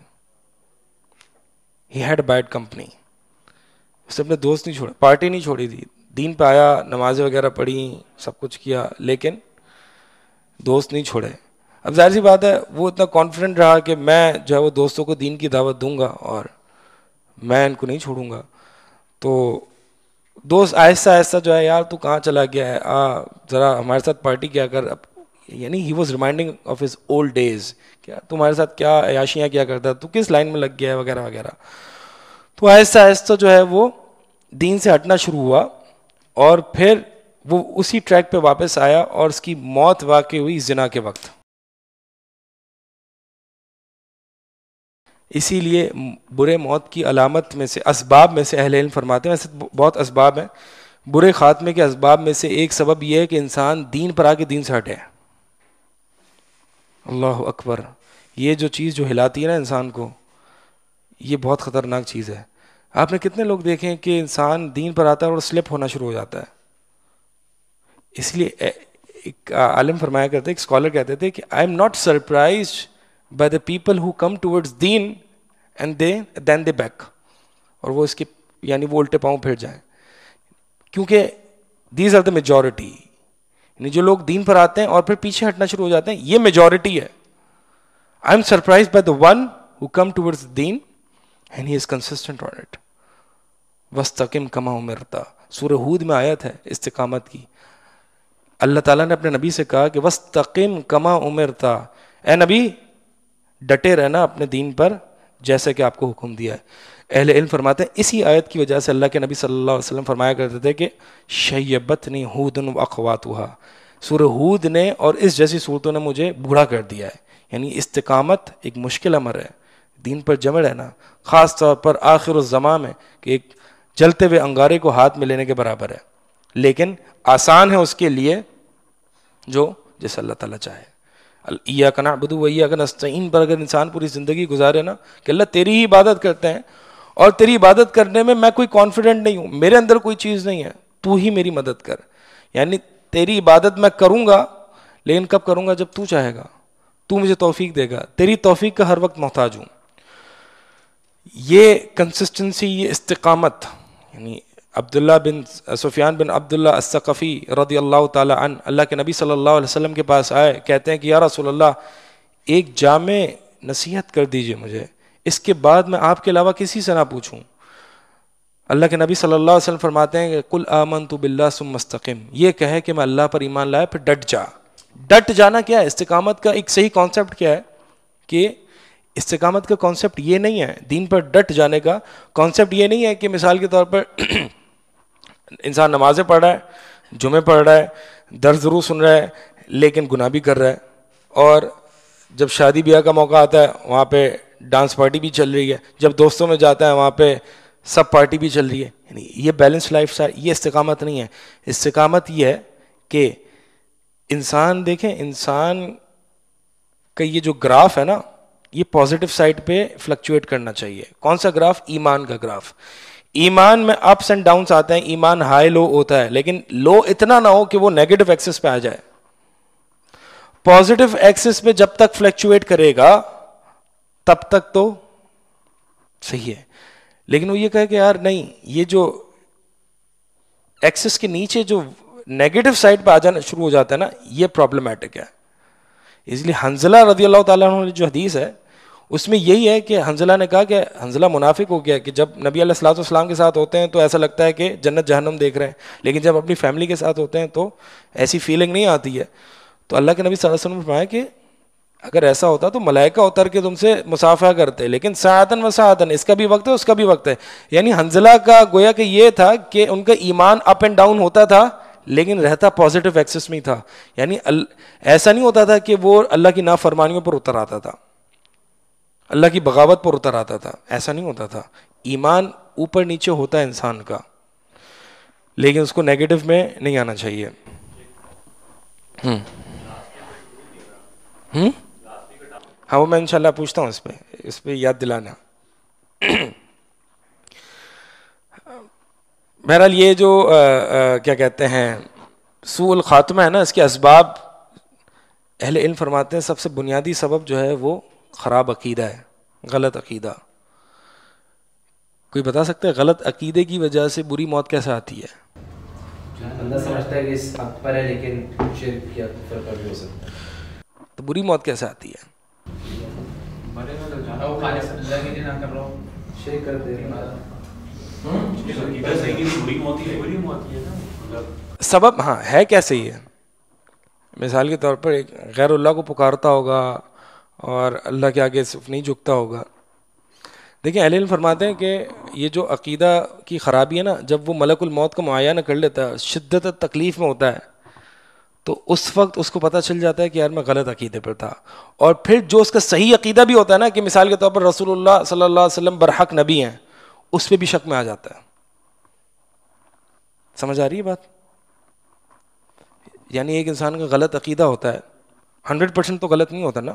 ہی ہیڈ بیڈ کمپنی, اس سے اپنے دوست نہیں چھوڑے, پارٹی نہیں چھوڑی تھی, دین پہ آیا, نمازیں وغیرہ پڑھی, سب کچھ کیا, لیکن دوست نہیں چھوڑے. اب ظاہر سی بات ہے وہ اتنا کانفیڈنٹ رہا کہ میں جو ہے وہ دوستوں کو دین کی دعوت دوں گا اور میں ان کو نہیں چھوڑوں گا. تو دوست آہستہ آہستہ جو ہے, یار تو کہاں چلا گیا ہے, ذرا ہمارے ساتھ پارٹی کیا کر. یعنی he was reminding of his old days, کیا تمہارے ساتھ کیا عیاشیاں کیا کرتا, تو کس لائن میں لگ گیا ہے وغیرہ وغیرہ. تو آہستہ آہستہ جو ہے وہ دین سے ہٹنا شروع ہوا اور پھر وہ اسی ٹریک پہ واپس آیا اور اس کی موت واقع ہوئی زنا کے وقت. اسی لیے برے موت کی علامت میں سے, اسباب میں سے اہل علم فرماتے ہیں, ویسے بہت اسباب ہیں, برے خاتمے کے اسباب میں سے ایک سبب یہ ہے کہ انسان دین پر آ کے دین سے ہٹے. اللہ اکبر, یہ جو چیز جو ہلاتی ہے نا انسان کو, یہ بہت خطرناک چیز ہے. آپ نے کتنے لوگ دیکھیں کہ انسان دین پر آتا ہے اور سلپ ہونا شروع ہو جاتا ہے. اس لیے ایک عالم فرمایا کرتے, ایک اسکالر کہتے تھے کہ I am not surprised by the people who come towards deen and then they back, اور وہ اس کے یعنی وہ الٹے پاؤں پھر جائیں, کیونکہ these are the majority. یعنی جو لوگ دین پر آتے ہیں اور پھر پیچھے ہٹنا شروع ہو جاتے ہیں, یہ میجورٹی ہے. I am surprised by the one who come towards deen and he is consistent on it. وَاسْتَقِمْ كَمَا أُمِرْتَ, سورہ ہود میں آیت ہے استقامت کی. اللہ تعالیٰ نے اپنے نبی سے کہا کہ وَاسْتَقِمْ كَمَا أُمِرْتَ, اے نبی ڈٹے رہنا اپنے دین پر جیسے کہ آپ کو حکم دیا ہے. اہل علم فرماتے ہیں اسی آیت کی وجہ سے اللہ کے نبی صلی اللہ علیہ وسلم فرمایا کرتے تھے کہ شیبتنی ہود واخواتھا, سورہ ہود نے اور اس جیسی صورتوں نے مجھے بوڑھا کر دیا ہے. یعنی استقامت ایک مشکل امر ہے, دین پر جمع رہنا, خاص طور پر آخر الزمان میں, کہ ایک جلتے ہوئے انگارے کو ہاتھ میں لینے کے برابر ہے, لیکن آسان ہے اس کے لیے جو جیسے اللہ تعالیٰ چاہے. ایاک نعبد و ایاک نستعین پر اگر انسان پوری زندگی گزارے نا کہ اللہ تیری ہی عبادت کرتے ہیں اور تیری عبادت کرنے میں میں کوئی کانفیڈنٹ نہیں ہوں, میرے اندر کوئی چیز نہیں ہے, تو ہی میری مدد کر. یعنی تیری عبادت میں کروں گا لیکن کب کروں گا, جب تو چاہے گا, تو مجھے توفیق دے گا, تیری توفیق کا ہر وقت محتاج ہوں. یہ کنسسٹنسی, یہ استقامت. یعنی عبداللہ بن سفیان بن عبداللہ الثقفی رضی اللہ تعالی عنہ اللہ کے نبی صلی اللہ علیہ وسلم کے پاس آئے, کہتے ہیں کہ یا رسول اللہ ایک جامع نصیحت کر دیجئے مجھے, اس کے بعد میں آپ کے علاوہ کسی سے نہ پوچھوں. اللہ کے نبی صلی اللہ علیہ وسلم فرماتے ہیں کہ قل آمنت باللہ ثم استقم, یہ کہے کہ میں اللہ پر ایمان لایا پھر ڈٹ جا. ڈٹ جانا کیا ہے, استقامت کا ایک صحیح کانسیپٹ کیا ہے, کہ استقامت کا کانسیپٹ یہ نہیں ہے, دین پر ڈٹ جانے کا کانسیپٹ یہ نہیں ہے کہ مثال کے طور پر انسان نمازیں پڑھ رہا ہے, جمعے پڑھ رہا ہے, درس ضرور سن رہا ہے, لیکن گناہ بھی کر رہا ہے, اور جب شادی بیاہ کا موقع آتا ہے وہاں پہ ڈانس پارٹی بھی چل رہی ہے, جب دوستوں میں جاتا ہے وہاں پہ سب پارٹی بھی چل رہی ہے. یعنی یہ بیلنس لائف سٹائل, یہ استقامت نہیں ہے. استقامت یہ ہے کہ انسان دیکھیں, انسان کا یہ جو گراف ہے نا, یہ پازیٹیو سائڈ پہ فلکچویٹ کرنا چاہیے. کون سا گراف؟ ایمان کا گراف. ایمان میں اپس اینڈ ڈاؤنس آتے ہیں, ایمان ہائی لو ہوتا ہے, لیکن لو اتنا نہ ہو کہ وہ نیگیٹو ایکسس پہ آ جائے. پازیٹیو ایکسس پہ جب تک فلکچویٹ کرے گا تب تک تو صحیح ہے, لیکن وہ یہ کہے کہ یار نہیں, یہ جو ایکسس کے نیچے جو نیگیٹو سائڈ پہ آ جانا شروع ہو جاتا ہے نا, یہ پرابلمٹک ہے. اس لیے حنظلہ رضی اللہ تعالیٰ عنہ جو حدیث ہے اس میں یہی ہے کہ حنظلہ نے کہا کہ حنظلہ منافق ہو گیا کہ جب نبی علیہ الصلوۃ والسلام کے ساتھ ہوتے ہیں تو ایسا لگتا ہے کہ جنت جہنم دیکھ رہے ہیں, لیکن جب اپنی فیملی کے ساتھ ہوتے ہیں تو ایسی فیلنگ نہیں آتی ہے. تو اللہ کے نبی صلی اللہ علیہ وسلم نے فرمایا کہ اگر ایسا ہوتا تو ملائکہ اتر کے تم سے مصافحہ کرتے، لیکن ساعتن و ساعتن، اس کا بھی وقت ہے اس کا بھی وقت ہے. یعنی حنظلہ کا گویا کہ یہ تھا کہ ان کا ایمان اپ اینڈ ڈاؤن ہوتا تھا لیکن رہتا پازیٹیو ایکسس میں تھا. یعنی ایسا نہیں ہوتا تھا کہ وہ اللہ کی نافرمانیوں پر اتر آتا تھا، اللہ کی بغاوت پر اتر آتا تھا، ایسا نہیں ہوتا تھا. ایمان اوپر نیچے ہوتا ہے انسان کا، لیکن اس کو نیگیٹو میں نہیں آنا چاہیے. ہاں وہ میں انشاءاللہ پوچھتا ہوں اس پہ یاد دلانا. بہرحال یہ جو کیا کہتے ہیں سوء الخاتمہ ہے نا، اس کے اسباب اہل علم فرماتے ہیں سب سے بنیادی سبب جو ہے وہ خراب عقیدہ ہے، غلط عقیدہ. کوئی بتا سکتا ہے غلط عقیدے کی وجہ سے بری موت کیسے آتی ہے؟ بندہ سمجھتا ہے کہ اس حق پر ہے لیکن شرک یا کفر پر بھی ہو سکتا ہے. تو بری موت کیسے آتی ہے؟ وہ خالص اللہ کے لیے نہ کر رہا ہوں، شرک کر دے رہا سبب ہاں ہے کیسے ہی ہے. مثال کے طور پر ایک غیر اللہ کو پکارتا ہوگا اور اللہ کے آگے صرف نہیں جھکتا ہوگا. دیکھیں اہل علم فرماتے ہیں کہ یہ جو عقیدہ کی خرابی ہے نا، جب وہ ملک الموت کا معائنہ کر لیتا ہے، شدت تکلیف میں ہوتا ہے، تو اس وقت اس کو پتہ چل جاتا ہے کہ یار میں غلط عقیدے پر تھا. اور پھر جو اس کا صحیح عقیدہ بھی ہوتا ہے نا، کہ مثال کے طور پر رسول اللہ صلی اللہ علیہ وسلم برحق نبی ہیں، اس پہ بھی شک میں آ جاتا ہے. سمجھ آ رہی ہے بات؟ یعنی ایک انسان کا غلط عقیدہ ہوتا ہے، 100% تو غلط نہیں ہوتا نا،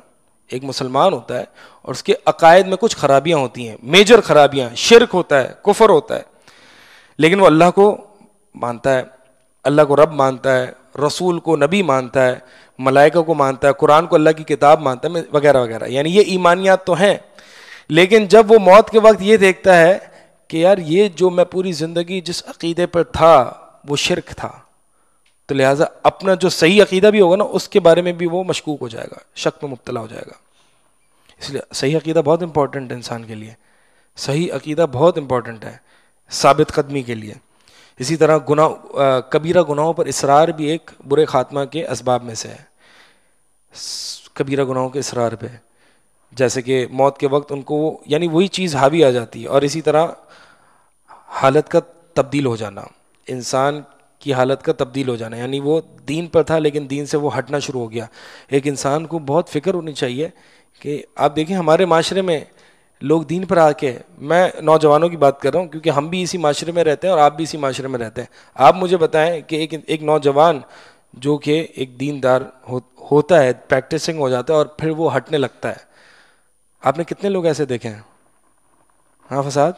ایک مسلمان ہوتا ہے اور اس کے عقائد میں کچھ خرابیاں ہوتی ہیں، میجر خرابیاں، شرک ہوتا ہے، کفر ہوتا ہے، لیکن وہ اللہ کو مانتا ہے، اللہ کو رب مانتا ہے، رسول کو نبی مانتا ہے، ملائکہ کو مانتا ہے، قرآن کو اللہ کی کتاب مانتا ہے، وغیرہ وغیرہ. یعنی یہ ایمانیات تو ہیں، لیکن جب وہ موت کے وقت یہ دیکھتا ہے کہ یار یہ جو میں پوری زندگی جس عقیدے پر تھا وہ شرک تھا، تو لہٰذا اپنا جو صحیح عقیدہ بھی ہوگا نا اس کے بارے میں بھی وہ مشکوک ہو جائے گا، شک میں مبتلا ہو جائے گا. اس لیے صحیح عقیدہ بہت امپورٹنٹ ہے انسان کے لیے، صحیح عقیدہ بہت امپورٹنٹ ہے ثابت قدمی کے لیے. اسی طرح کبیرہ گناہوں پر اصرار بھی ایک برے خاتمہ کے اسباب میں سے ہے. کبیرہ گناہوں کے اصرار پہ، جیسے کہ موت کے وقت ان کو یعنی وہی چیز حاوی آ جاتی ہے. اور اسی طرح حالت کا تبدیل ہو جانا، انسان کی حالت کا تبدیل ہو جانا، یعنی وہ دین پر تھا لیکن دین سے وہ ہٹنا شروع ہو گیا. ایک انسان کو بہت فکر ہونی چاہیے کہ آپ دیکھیں ہمارے معاشرے میں لوگ دین پر آ کے، میں نوجوانوں کی بات کر رہا ہوں کیونکہ ہم بھی اسی معاشرے میں رہتے ہیں اور آپ بھی اسی معاشرے میں رہتے ہیں. آپ مجھے بتائیں کہ ایک نوجوان جو کہ ایک دیندار ہوتا ہے، پریکٹسنگ ہو جاتا ہے اور پھر وہ ہٹنے لگتا ہے، آپ نے کتنے لوگ ایسے دیکھے ہیں؟ ہاں فساد،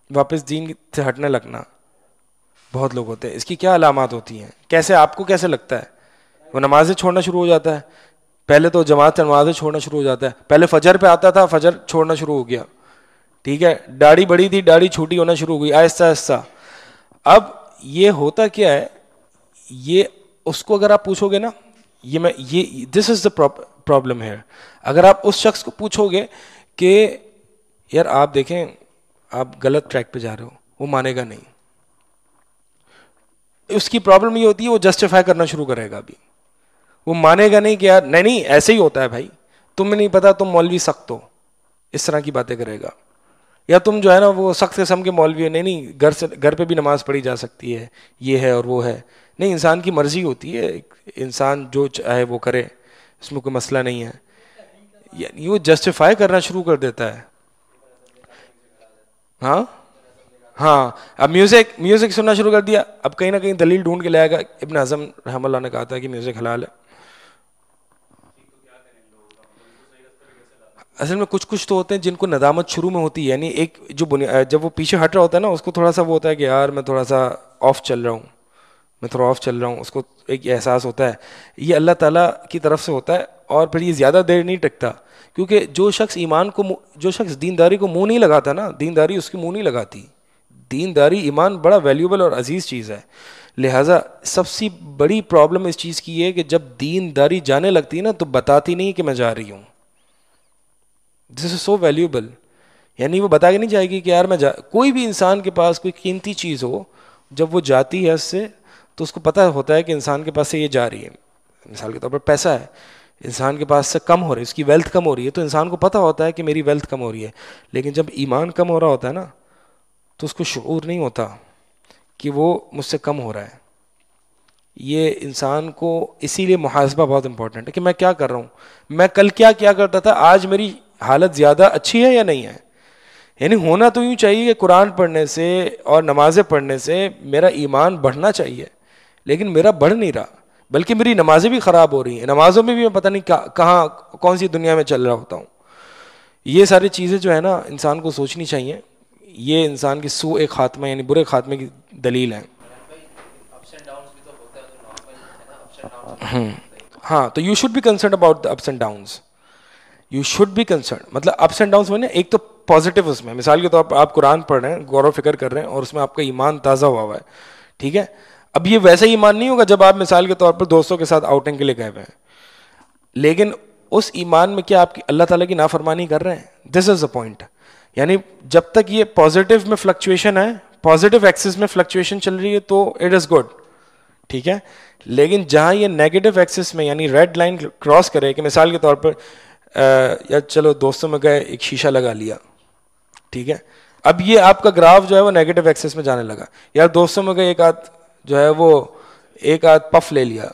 واپس دین سے ہٹنے لگنا بہت لوگ ہوتے ہیں. اس کی کیا علامات ہوتی ہیں؟ کیسے آپ کو کیسے لگتا ہے؟ وہ نمازیں چھوڑنا شروع ہو جاتا ہے، پہلے تو جماعت سے نمازیں چھوڑنا شروع ہو جاتا ہے، پہلے فجر پہ آتا تھا، فجر چھوڑنا شروع ہو گیا، ٹھیک ہے، داڑھی بڑی تھی، داڑھی چھوٹی ہونا شروع ہو گئی آہستہ آہستہ. اب یہ ہوتا کیا ہے، یہ اس کو اگر آپ پوچھو گے نا، یہ دس از دا پرابلم ہے. اگر آپ اس شخص کو پوچھو گے کہ یار آپ دیکھیں آپ غلط ٹریک پہ جا رہے ہو، وہ مانے گا نہیں. اس کی پرابلم یہ ہوتی ہے وہ جسٹیفائی کرنا شروع کرے گا. ابھی وہ مانے گا نہیں کہ یار نہیں ایسے ہی ہوتا ہے بھائی، تمہیں نہیں پتا، تم مولوی سخت ہو، اس طرح کی باتیں کرے گا. یا تم جو ہے نا وہ سخت قسم کے مولوی ہو، نہیں گھر پہ بھی نماز پڑھی جا سکتی ہے، یہ ہے اور وہ ہے. نہیں، انسان کی مرضی ہوتی ہے، انسان جو چاہے وہ کرے، اس میں کوئی مسئلہ نہیں ہے. یعنی وہ جسٹیفائی کرنا شروع کر دیتا ہے. ہاں اب میوزک سننا شروع کر دیا، اب کہیں نہ کہیں دلیل ڈھونڈ کے لائے گا. ابن اعظم رحمہ اللہ نے کہا تھا کہ میوزک حلال ہے. اصل میں کچھ تو ہوتے ہیں جن کو ندامت شروع میں ہوتی ہے، یعنی ایک جو جب وہ پیچھے ہٹ رہا ہوتا ہے نا، اس کو تھوڑا سا وہ ہوتا ہے کہ یار میں تھوڑا سا آف چل رہا ہوں، اس کو ایک احساس ہوتا ہے. یہ اللہ تعالیٰ کی طرف سے ہوتا ہے اور پھر یہ زیادہ دیر نہیں ٹکتا. کیونکہ جو شخص دینداری کو منہ نہیں لگاتا نا، دینداری اس کی منہ نہیں لگاتی. دینداری ایمان بڑا ویلیوبل اور عزیز چیز ہے. لہٰذا سب سے بڑی پرابلم اس چیز کی ہے کہ جب دینداری جانے لگتی ہے نا تو بتاتی نہیں کہ میں جا رہی ہوں. دس از سو ویلیوبل. یعنی وہ بتا کے نہیں جائے گی کہ یار کوئی بھی انسان کے پاس کوئی قیمتی چیز ہو، جب وہ جاتی ہے اس سے تو اس کو پتہ ہوتا ہے کہ انسان کے پاس سے یہ جا رہی ہے. مثال کے طور پر پیسہ ہے, انسان کے پاس سے کم ہو رہی ہے, اس کی ویلتھ کم ہو رہی ہے, تو انسان کو پتہ ہوتا ہے کہ میری ویلتھ کم ہو رہی ہے. لیکن جب ایمان کم ہو رہا ہوتا ہے نا تو اس کو شعور نہیں ہوتا کہ وہ مجھ سے کم ہو رہا ہے. یہ انسان کو اسی لیے محاسبہ بہت امپورٹنٹ ہے کہ میں کیا کر رہا ہوں, میں کل کیا کیا کرتا تھا, آج میری حالت زیادہ اچھی ہے یا نہیں ہے. یعنی ہونا تو یوں چاہیے کہ قرآن پڑھنے سے اور نمازیں پڑھنے سے میرا ایمان بڑھنا چاہیے, لیکن میرا بڑھ نہیں رہا, بلکہ میری نمازیں بھی خراب ہو رہی ہیں. نمازوں میں بھی میں پتہ نہیں کہاں کون سی دنیا میں چل رہا ہوتا ہوں. یہ ساری چیزیں جو ہے نا انسان کو سوچنی چاہیے. یہ انسان کی سوء خاتمہ یعنی برے خاتمے کی دلیل ہیں. ہاں, تو you should be concern about ups and downs. You should be concern, مطلب اپس اینڈ ڈاؤنس میں ایک تو پازیٹیو اس میں, مثال کے طور پر آپ قرآن پڑھ رہے ہیں, غور و فکر کر رہے ہیں, اور اس میں آپ کا ایمان تازہ ہوا ہے, ٹھیک ہے. اب یہ ویسا ہی ایمان نہیں ہوگا جب آپ مثال کے طور پر دوستوں کے ساتھ آؤٹنگ کے لیے گئے ہوئے ہیں, لیکن اس ایمان میں کیا آپ اللہ تعالیٰ کی نافرمانی کر رہے ہیں؟ دس از دا پوائنٹ. یعنی جب تک یہ پازیٹیو میں فلکچویشن ہے, پازیٹیو ایکسس میں فلکچویشن چل رہی ہے تو اٹ از گڈ, ٹھیک ہے. لیکن جہاں یہ نیگیٹو ایکسس میں یعنی ریڈ لائن کراس کرے کہ مثال کے طور پر یا چلو دوستوں میں گئے ایک شیشہ لگا لیا, ٹھیک ہے, اب یہ آپ کا گراف جو ہے وہ نیگیٹو ایکسس میں جانے لگا. یا دوستوں میں گئے ایک آدھ جو ہے وہ ایک آدھ پف لے لیا,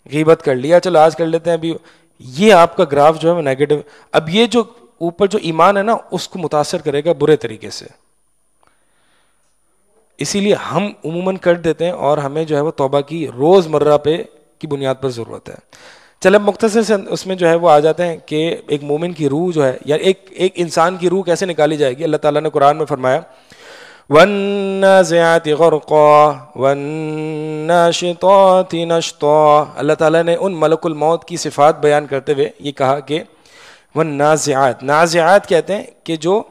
غیبت کر لیا, چلو آج کر لیتے ہیں ابھی, یہ آپ کا گراف جو ہے وہ نیگیٹو. اب یہ جو اوپر جو ایمان ہے نا اس کو متاثر کرے گا برے طریقے سے. اسی لیے ہم عموماً کر دیتے ہیں اور ہمیں جو ہے وہ توبہ کی روز مرہ پہ کی بنیاد پر ضرورت ہے. چل اب مختصر سے اس میں جو ہے وہ آ جاتے ہیں کہ ایک مومن کی روح جو ہے یا ایک انسان کی روح کیسے نکالی جائے گی. اللہ تعالیٰ نے قرآن میں فرمایا وَالنَّازِعَاتِ غَرْقًا وَالنَّاشِطَاتِ نَشْطًا. اللہ تعالیٰ نے ان ملک الموت کی صفات بیان کرتے ہوئے یہ کہا کہ وَالنَّازِعَاتِ, نازعات کہتے ہیں کہ جو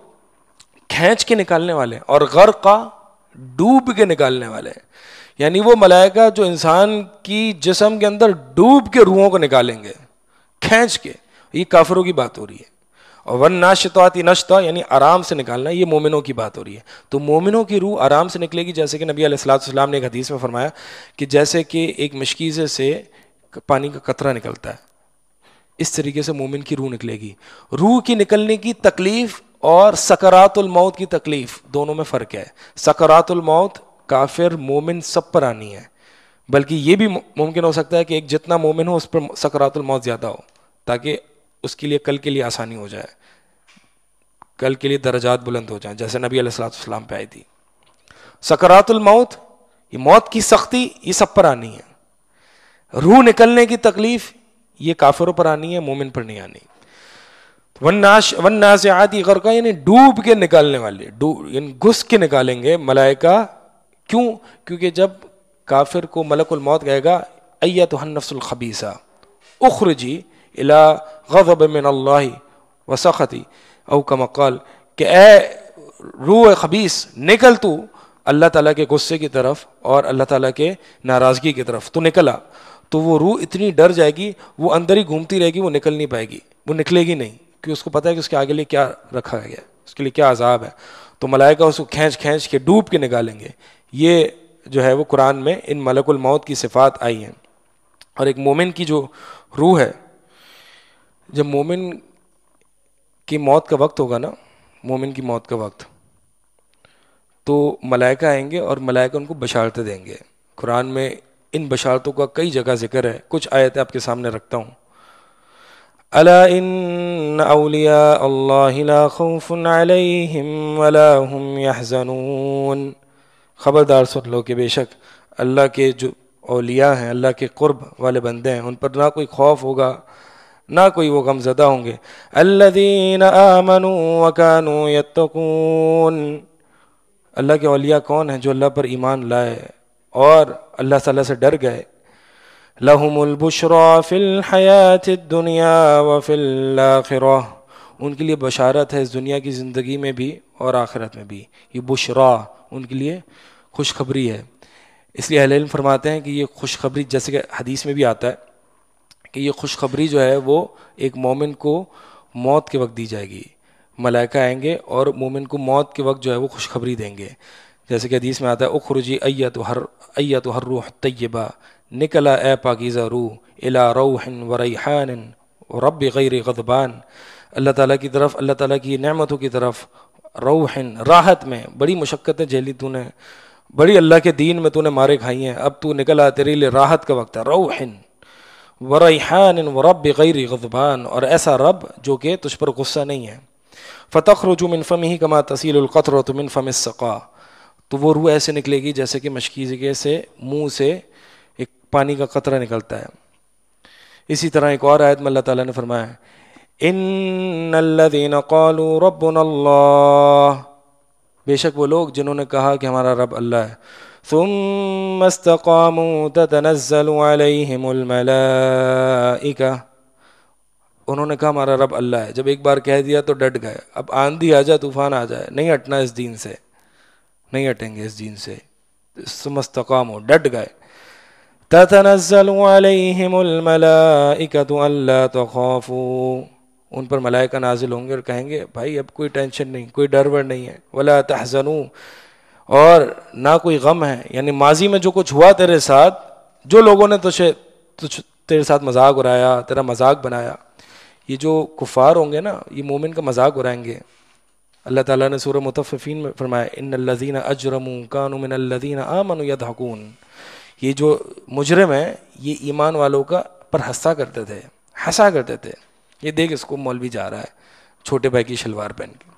کھینچ کے نکالنے والے, اور غرقا ڈوب کے نکالنے والے, یعنی وہ ملائکہ جو انسان کی جسم کے اندر ڈوب کے روحوں کو نکالیں گے کھینچ کے. یہ کافروں کی بات ہو رہی ہے. اور وَالنَّاشِطَاتِ نَشْطًا یعنی آرام سے نکالنا, یہ مومنوں کی بات ہو رہی ہے. تو مومنوں کی روح آرام سے نکلے گی, جیسے کہ نبی علیہ الصلوۃ والسلام نے ایک حدیث میں فرمایا کہ جیسے کہ ایک مشکیزے سے پانی کا قطرہ نکلتا ہے, اس طریقے سے مومن کی روح نکلے گی. روح کی نکلنے کی تکلیف اور سکرات الموت کی تکلیف دونوں میں فرق ہے. سکرات الموت کافر مومن سب پر آنی ہے, بلکہ یہ بھی ممکن ہو سکتا ہے کہ ایک جتنا مومن ہو اس پر سکرات الموت زیادہ ہو, تاکہ اس کے لیے کل کے لیے آسانی ہو جائے, کل کے لیے درجات بلند ہو جائیں, جیسے نبی علیہ الصلوۃ والسلام پہ آئی تھی. سکرات الموت, یہ موت کی سختی, یہ سب پر آنی ہے. روح نکلنے کی تکلیف یہ کافروں پر آنی ہے, مومن پر نہیں آنی. وَالنَّازِعَاتِ غَرْقًا یعنی ڈوب کے نکالنے والے, یعنی گھس کے نکالیں گے ملائکہ. کیوں؟ کیونکہ جب کافر کو ملک الموت کہے گا ایتھا النفس الخبیثہ اخرجی الی غضب من اللہ وسخط او کما قال, کہ اے روح خبیث نکل تو اللہ تعالیٰ کے غصے کی طرف اور اللہ تعالیٰ کے ناراضگی کی طرف. تو نکلا تو وہ روح اتنی ڈر جائے گی, وہ اندر ہی گھومتی رہے گی, وہ نکل نہیں پائے گی, وہ نکلے گی نہیں, کہ اس کو پتہ ہے کہ اس کے آگے لیے کیا رکھا گیا, اس کے لیے کیا عذاب ہے. تو ملائکہ اس کو کھینچ کے ڈوب کے نکالیں گے. یہ جو ہے وہ قرآن میں ان ملک الموت کی صفات آئی ہیں. اور ایک مومن کی جو روح ہے, جب مومن کی موت کا وقت ہوگا نا, مومن کی موت کا وقت, تو ملائکہ آئیں گے اور ملائکہ ان کو بشارتیں دیں گے. قرآن میں ان بشارتوں کا کئی جگہ ذکر ہے, کچھ آیتیں آپ کے سامنے رکھتا ہوں. الا ان اولیاء اللہ لا خوف علیہم ولا هم يحزنون. خبردار سن لو کہ بے شک اللہ کے جو اولیاء ہیں, اللہ کے قرب والے بندے ہیں, ان پر نہ کوئی خوف ہوگا نہ کوئی وہ غم زدہ ہوں گے. الذین آمنوا وکانوا یتقون. اللہ کے اولیاء کون ہیں؟ جو اللہ پر ایمان لائے اور اللہ تعالیٰ سے ڈر گئے. لہم البشریٰ فی الحیاۃ الدنیا وفی الآخرہ. ان کے لیے بشارت ہے اس دنیا کی زندگی میں بھی اور آخرت میں بھی. یہ بشریٰ ان کے لیے خوشخبری ہے. اس لیے اہل علم فرماتے ہیں کہ یہ خوشخبری, جیسے کہ حدیث میں بھی آتا ہے کہ یہ خوشخبری جو ہے وہ ایک مومن کو موت کے وقت دی جائے گی. ملائکہ آئیں گے اور مومن کو موت کے وقت جو ہے وہ خوشخبری دیں گے. جیسے کہ حدیث میں آتا ہے اخرجی ایتھا الروح الطیبہ, نکلا اے پاکیزہ روح الی روح و ریحان و رب غیر غضبان، اللہ تعالیٰ کی طرف، اللہ تعالیٰ کی نعمتوں کی طرف، روح راحت میں، بڑی مشقتیں جھیلی تو نے، بڑی اللہ کے دین میں تو نے مارے کھائی ہیں، اب تو نکلا تیرے لیے راحت کا وقت ہے، روح و ریحان و رب غیر غضبان، اور ایسا رب جو کہ تجھ پر غصہ نہیں ہے، فتخرج من فمہ کما تسیل القطرۃ من فم السقا، تو وہ روح ایسے نکلے گی جیسے کہ مشکیزے سے منہ سے ایک پانی کا قطرہ نکلتا ہے۔ اسی طرح ایک اور آیت میں اللہ تعالیٰ نے فرمایا ان الذین قالوا ربنا اللہ، بے شک وہ لوگ جنہوں نے کہا کہ ہمارا رب اللہ ہے، ثم استقاموا تتنزل علیہم الملائکہ، انہوں نے کہا ہمارا رب اللہ ہے، جب ایک بار کہہ دیا تو ڈٹ گئے، اب آندھی آ جائے طوفان آ جائے نہیں ہٹنا اس دین سے، نہیں ہٹیں گے اس دین سے، ثم استقاموا، ڈٹ گئے، تتنزل علیہم الملائکۃ الا تخافوا، ان پر ملائکہ نازل ہوں گے اور کہیں گے بھائی اب کوئی ٹینشن نہیں، کوئی ڈر ور نہیں ہے، ولا تحزنوا، اور نہ کوئی غم ہے، یعنی ماضی میں جو کچھ ہوا تیرے ساتھ، جو لوگوں نے تیرے ساتھ مذاق اڑایا، تیرا مذاق بنایا، یہ جو کفار ہوں گے نا یہ مومن کا مذاق اڑائیں گے۔ اللہ تعالیٰ نے سورہ مطففین میں فرمایا ان الذین اجرموا کانوا من الذین آمنوا یضحکون، یہ جو مجرم ہیں یہ ایمان والوں کا پر ہنسا کرتے تھے، ہنسا کرتے تھے، یہ دیکھ اس کو مولوی جا رہا ہے چھوٹے بھائی کی شلوار پہن کے،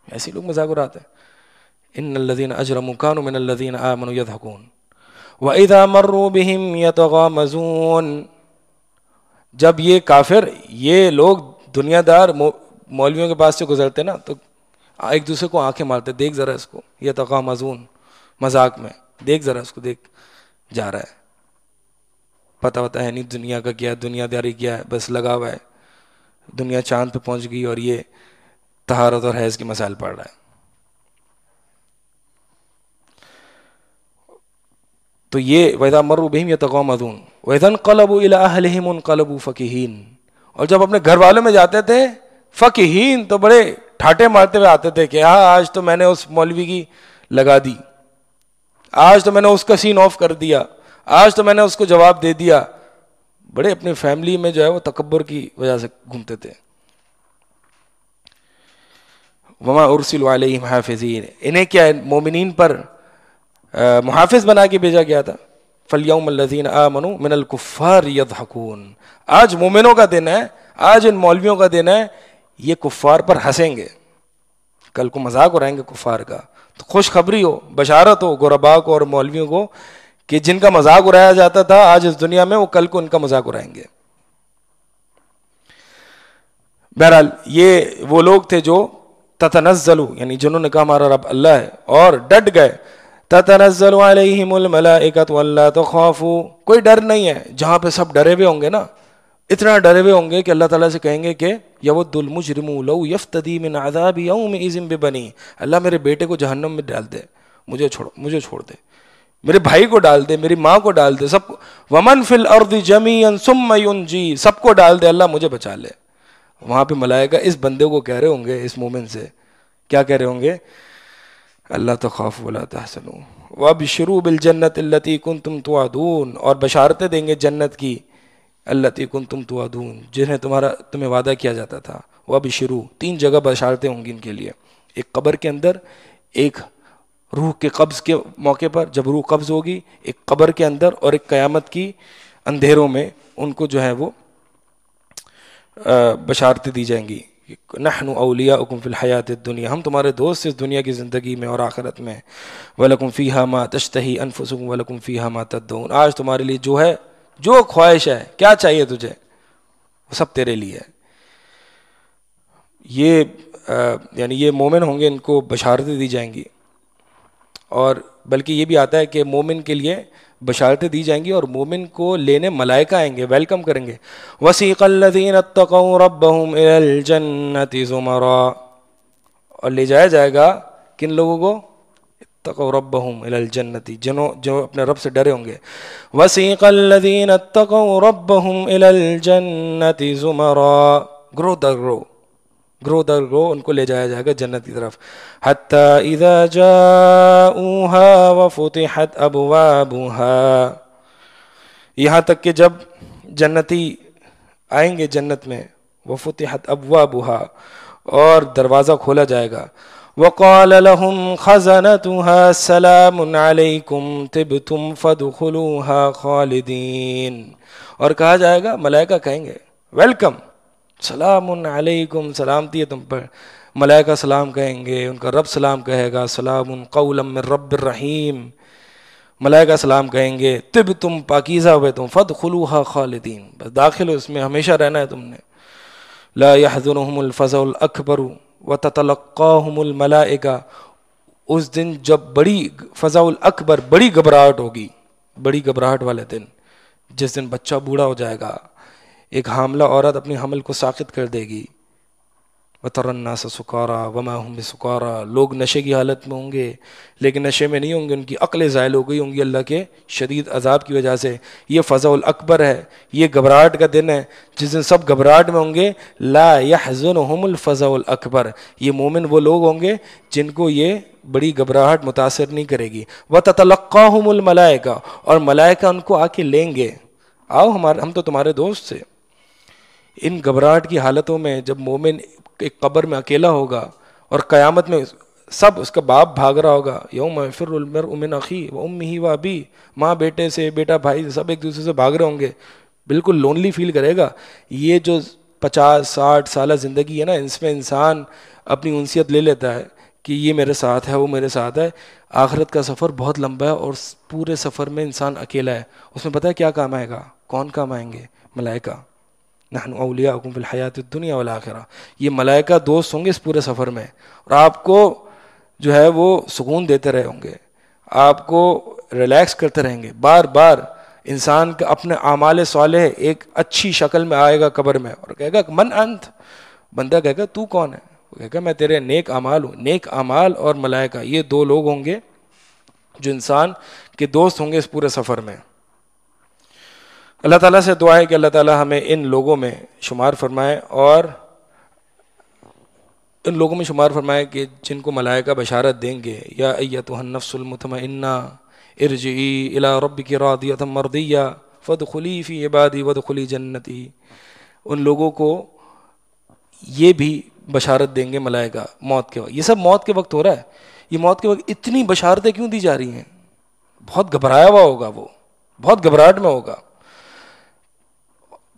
ایسے لوگ مذاق اڑاتے ہیں۔ ان الذین اجرموا کانوا من الذین آمنوا یضحکون واذا مروا بهم یتغامزون، جب یہ کافر، یہ لوگ دنیا دار مولویوں کے پاس سے گزرتے نا تو ایک دوسرے کو آنکھیں مارتے، دیکھ ذرا اس کو، یتغامزون، مذاق میں، دیکھ ذرا اس کو، دیکھ جا رہا ہے، پتہ ہوتا ہے نہیں دنیا کا کیا ہے، دنیا داری کیا ہے، بس لگا ہوا ہے، دنیا چاند پہ پہنچ گئی اور یہ طہارت اور حیض کے مسائل پڑھ رہا ہے۔ تو یہ وَإِذَا مَرُّوا بِهِمْ يَتَغَامَزُونَ وَإِذَا انقَلَبُوا إِلَىٰ أَهْلِهِمُ انقَلَبُوا فَكِهِينَ، اور جب اپنے گھر والوں میں جاتے تھے فقیہین، تو بڑے ٹھاٹے مارتے ہوئے آتے تھے کہ ہاں آج تو میں نے اس مولوی کی لگا دی، آج تو میں نے اس کا سین آف کر دیا، آج تو میں نے اس کو جواب دے دیا، بڑے اپنی فیملی میں جو ہے وہ تکبر کی وجہ سے گھومتے تھے۔ وما ارسلوا علیہم حافظین، انہیں کیا ہے مومنین پر محافظ بنا کے بھیجا گیا تھا۔ فالیوم الذین آمنوا من الکفار یضحکون، آج مومنوں کا دن ہے، آج ان مولویوں کا دن ہے، یہ کفار پر ہنسیں گے، کل کو مذاق اڑائیں گے کفار کا۔ تو خوشخبری ہو، بشارت ہو غرباء کو اور مولویوں کو کہ جن کا مذاق اڑایا جاتا تھا آج اس دنیا میں، وہ کل کو ان کا مذاق اڑائیں گے۔ بہرحال یہ وہ لوگ تھے جو تتنزل، یعنی جنہوں نے کہا ہمارا رب اللہ ہے اور ڈٹ گئے، تتنزل علیہم الملائکۃ الا تخافوا، کوئی ڈر نہیں ہے، جہاں پہ سب ڈرے ہوئے ہوں گے نا، اتنا ڈرے ہوئے ہوں گے کہ اللہ تعالیٰ سے کہیں گے کہ یود المجرم لو یفتدی من عذاب یومئذ ببنی، اللہ میرے بیٹے کو جہنم میں ڈال دے، مجھے چھوڑ دے، میرے بھائی کو ڈال دے، میری ماں کو ڈال دے، سب کو، ومن فی الارض جمیعا ثم ینجی، سب کو ڈال دے، اللہ مجھے بچا لے۔ وہاں پہ ملائکہ اس بندے کو کہہ رہے ہوں گے، اس مومن سے کیا کہہ رہے ہوں گے؟ اللہ تخافوا ولا تحزنوا وابشروا بالجنۃ التی کنتم توعدون، اور بشارتیں دیں گے جنت کی، التی کنتم توعدون، جنہیں تمہیں وعدہ کیا جاتا تھا۔ وابشروا، 3 جگہ بشارتیں ہوں گی ان کے لیے، ایک قبر کے اندر، ایک روح کے قبض کے موقع پر جب روح قبض ہوگی، ایک قبر کے اندر، اور ایک قیامت کی اندھیروں میں ان کو جو ہے وہ بشارتیں دی جائیں گی۔ نحن اولیاؤکم فی الحیات الدنیا، ہم تمہارے دوست اس دنیا کی زندگی میں اور آخرت میں۔ وَلَكُمْ فِيهَا مَا تَشْتَهِي أَنفُسُكُمْ وَلَكُمْ فِيهَا مَا تَدَّعُونَ، آج تمہارے لیے جو ہے، جو خواہش ہے، کیا چاہیے تجھے، وہ سب تیرے لیے ہے۔ یہ یعنی یہ مومن ہوں گے، ان کو بشارتیں دی جائیں گی، اور بلکہ یہ بھی آتا ہے کہ مومن کے لیے بشارتیں دی جائیں گی اور مومن کو لینے ملائکہ آئیں گے، ویلکم کریں گے۔ وَسِيقَ الَّذِينَ اتَّقَوْا رَبَّهُمْ إِلَى الْجَنَّةِ زُمَرًا، اور لے جایا جائے گا کن لوگوں کو؟ اتقوا ربهم الى الجنة، جو اپنے رب سے ڈرے ہوں گے۔ وَسِيقَ الَّذِينَ اتَّقَوْا رَبَّهُمْ إِلَى الْجَنَّةِ زُمَرًا، گروہ در گروہ، گرو در گرو ان کو لے جایا جائے گا جنت کی طرف. حتی اذا جاؤوها وفتحت ابوابها، یہاں تک کہ جب جنتی آئیں گے جنت میں، وفتحت ابوابها اور دروازہ کھولا جائے گا. وقال لهم خزنتها سلام علیکم طبتم فادخلوها خالدین، اور کہا جائے گا، ملائکہ کہیں گے ویلکم، سلام علیکم، سلامتی ہے تم پر. ملائکہ سلام کہیں گے، ان کا رب سلام کہے گا، سلام قولا من رب الرحیم. ملائکہ سلام کہیں گے، طب تم پاکیزہ ہوئے تم، فادخلوها خالدین، بس داخل ہو اس میں، ہمیشہ رہنا ہے تم نے. لا يحزنهم الفزع الاکبر وتتلقاهم الملائکہ، اس دن جب بڑی فزع الاکبر، بڑی گھبراہٹ ہوگی، بڑی گھبراہٹ والے دن، جس دن بچہ بوڑھا ہو جائے گا، ایک حاملہ عورت اپنی حمل کو ساقط کر دے گی. وَتَرَى النَّاسَ سُكَارَىٰ وَمَا هُمْ بِسُكَارَىٰ، لوگ نشے کی حالت میں ہوں گے لیکن نشے میں نہیں ہوں گے، ان کی عقلیں زائل ہو گئی ہوں گی اللہ کے شدید عذاب کی وجہ سے. یہ فزع الاکبر ہے، یہ گھبراہٹ کا دن ہے جس دن سب گھبراہٹ میں ہوں گے. لا يحزنهم الفزع الاکبر، یہ مومن وہ لوگ ہوں گے جن کو یہ بڑی گھبراہٹ متاثر نہیں کرے گی. وَتَتَلَقَّاهُمُ الْمَلَائِكَةُ، اور ملائکہ ان کو آ کے لیں گے، آؤ ہم تو تمہارے دوست تھے. ان گھبراہٹ کی حالتوں میں جب مومن ایک قبر میں اکیلا ہوگا اور قیامت میں سب، اس کا باپ بھاگ رہا ہوگا، یوم یفر المرء من اخیہ وامہ وابیہ، ماں بیٹے سے، بیٹا بھائی سے، سب ایک دوسرے سے بھاگ رہے ہوں گے، بالکل لونلی فیل کرے گا. یہ جو 50-60 سالہ زندگی ہے نا، اس میں انسان اپنی انسیت لے لیتا ہے کہ یہ میرے ساتھ ہے، وہ میرے ساتھ ہے. آخرت کا سفر بہت لمبا ہے اور پورے سفر میں انسان اکیلا ہے. اس میں پتہ ہے کیا کام آئے گا؟ کون کام آئیں گے؟ ملائکہ. نحن اولیاءکم فی الحیات الدنیا والآخرہ، یہ ملائکہ دوست ہوں گے اس پورے سفر میں، اور آپ کو جو ہے وہ سکون دیتے رہے ہوں گے، آپ کو ریلیکس کرتے رہیں گے. بار بار انسان کا اپنے اعمال صالح ایک اچھی شکل میں آئے گا قبر میں اور کہے گا من انت، بندہ کہے گا تو کون ہے؟ وہ کہے گا میں تیرے نیک اعمال ہوں. نیک اعمال اور ملائکہ یہ دو لوگ ہوں گے جو انسان کے دوست ہوں گے اس پورے سفر میں. اللہ تعالیٰ سے دعا ہے کہ اللہ تعالیٰ ہمیں ان لوگوں میں شمار فرمائے، اور ان لوگوں میں شمار فرمائے کہ جن کو ملائکہ بشارت دیں گے، یا ایتھا النفس المطمئنہ ارجعی الی ربک راضیۃ مرضیہ فادخلی فی عبادی وادخلی جنتی. ان لوگوں کو یہ بھی بشارت دیں گے ملائکہ موت کے وقت. یہ سب موت کے وقت ہو رہا ہے. یہ موت کے وقت اتنی بشارتیں کیوں دی جا رہی ہیں؟ بہت گھبرایا ہوا ہوگا، وہ بہت گھبراہٹ میں ہوگا.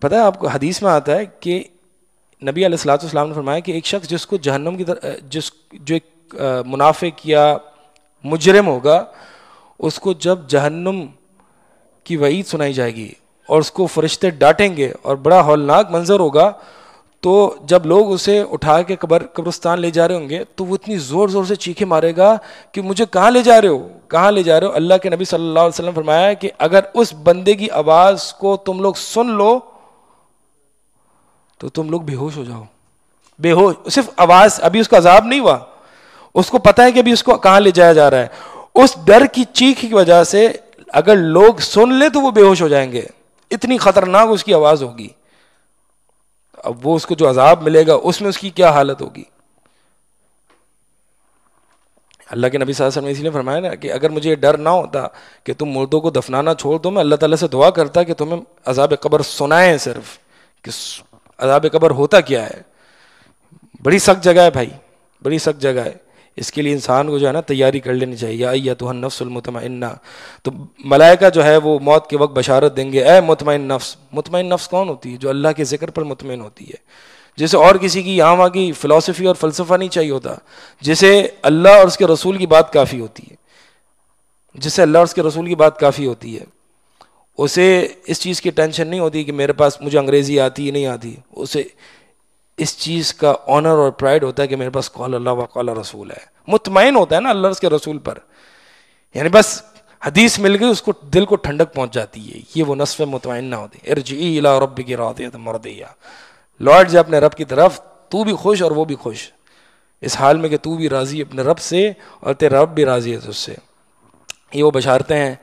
پتہ ہے آپ کو حدیث میں آتا ہے کہ نبی علیہ الصلوۃ والسلام نے فرمایا کہ ایک شخص جس کو جہنم کی جو ایک منافق یا مجرم ہوگا، اس کو جب جہنم کی وعید سنائی جائے گی اور اس کو فرشتے ڈانٹیں گے اور بڑا ہولناک منظر ہوگا، تو جب لوگ اسے اٹھا کے قبرستان لے جا رہے ہوں گے تو وہ اتنی زور زور سے چیخے مارے گا کہ مجھے کہاں لے جا رہے ہو، کہاں لے جا رہے ہو. اللہ کے نبی صلی اللہ علیہ وسلم فرمایا کہ اگر اس بندے کی آواز کو تم لوگ سن لو تو تم لوگ بے ہوش ہو جاؤ. بے ہوش، صرف آواز، ابھی اس کا عذاب نہیں ہوا، اس کو پتہ ہے کہ ابھی اس کو کہاں لے جایا جا رہا ہے. اس ڈر کی چیخ کی وجہ سے اگر لوگ سن لیں تو وہ بے ہوش ہو جائیں گے، اتنی خطرناک اس کی آواز ہوگی. اب وہ اس کو جو عذاب ملے گا اس میں اس کی کیا حالت ہوگی. اللہ کے نبی صلی اللہ علیہ وسلم نے اسی لیے فرمایا نا کہ اگر مجھے یہ ڈر نہ ہوتا کہ تم مردوں کو دفنانا چھوڑ دو، میں اللہ تعالیٰ سے دعا کرتا کہ تمہیں عذاب قبر سنائیں، صرف کہ عذاب قبر ہوتا کیا ہے. بڑی سخت جگہ ہے بھائی، بڑی سخت جگہ ہے. اس کے لیے انسان کو جو ہے نا تیاری کر لینی چاہیے. یا ایتھا النفس المطمئنہ، تو ملائکہ جو ہے وہ موت کے وقت بشارت دیں گے، اے مطمئن نفس. مطمئن نفس کون ہوتی ہے؟ جو اللہ کے ذکر پر مطمئن ہوتی ہے، جسے اور کسی کی یہاں وہاں کی فلسفی اور فلسفہ نہیں چاہیے ہوتا، جسے اللہ اور اس کے رسول کی بات کافی ہوتی ہے، جسے اللہ اور اس کے رسول کی بات کافی ہوتی ہے. اسے اس چیز کی ٹینشن نہیں ہوتی کہ میرے پاس مجھے انگریزی آتی ہے نہیں آتی. اسے اس چیز کا آنر اور پرائڈ ہوتا ہے کہ میرے پاس قال اللہ و قال رسول ہے. مطمئن ہوتا ہے نا اللہ اور اس کے رسول پر، یعنی بس حدیث مل گئی اس کو دل کو ٹھنڈک پہنچ جاتی ہے. یہ وہ نصف مطمئنہ ہوتی ہے. ارجعی الی ربک راضیۃ مرضیہ، لوٹ جا اپنے رب کی طرف، تو بھی خوش اور وہ بھی خوش، اس حال میں کہ تو بھی راضی اپنے رب سے اور تیرا رب بھی راضی ہے اس سے. یہ وہ بشارتیں ہیں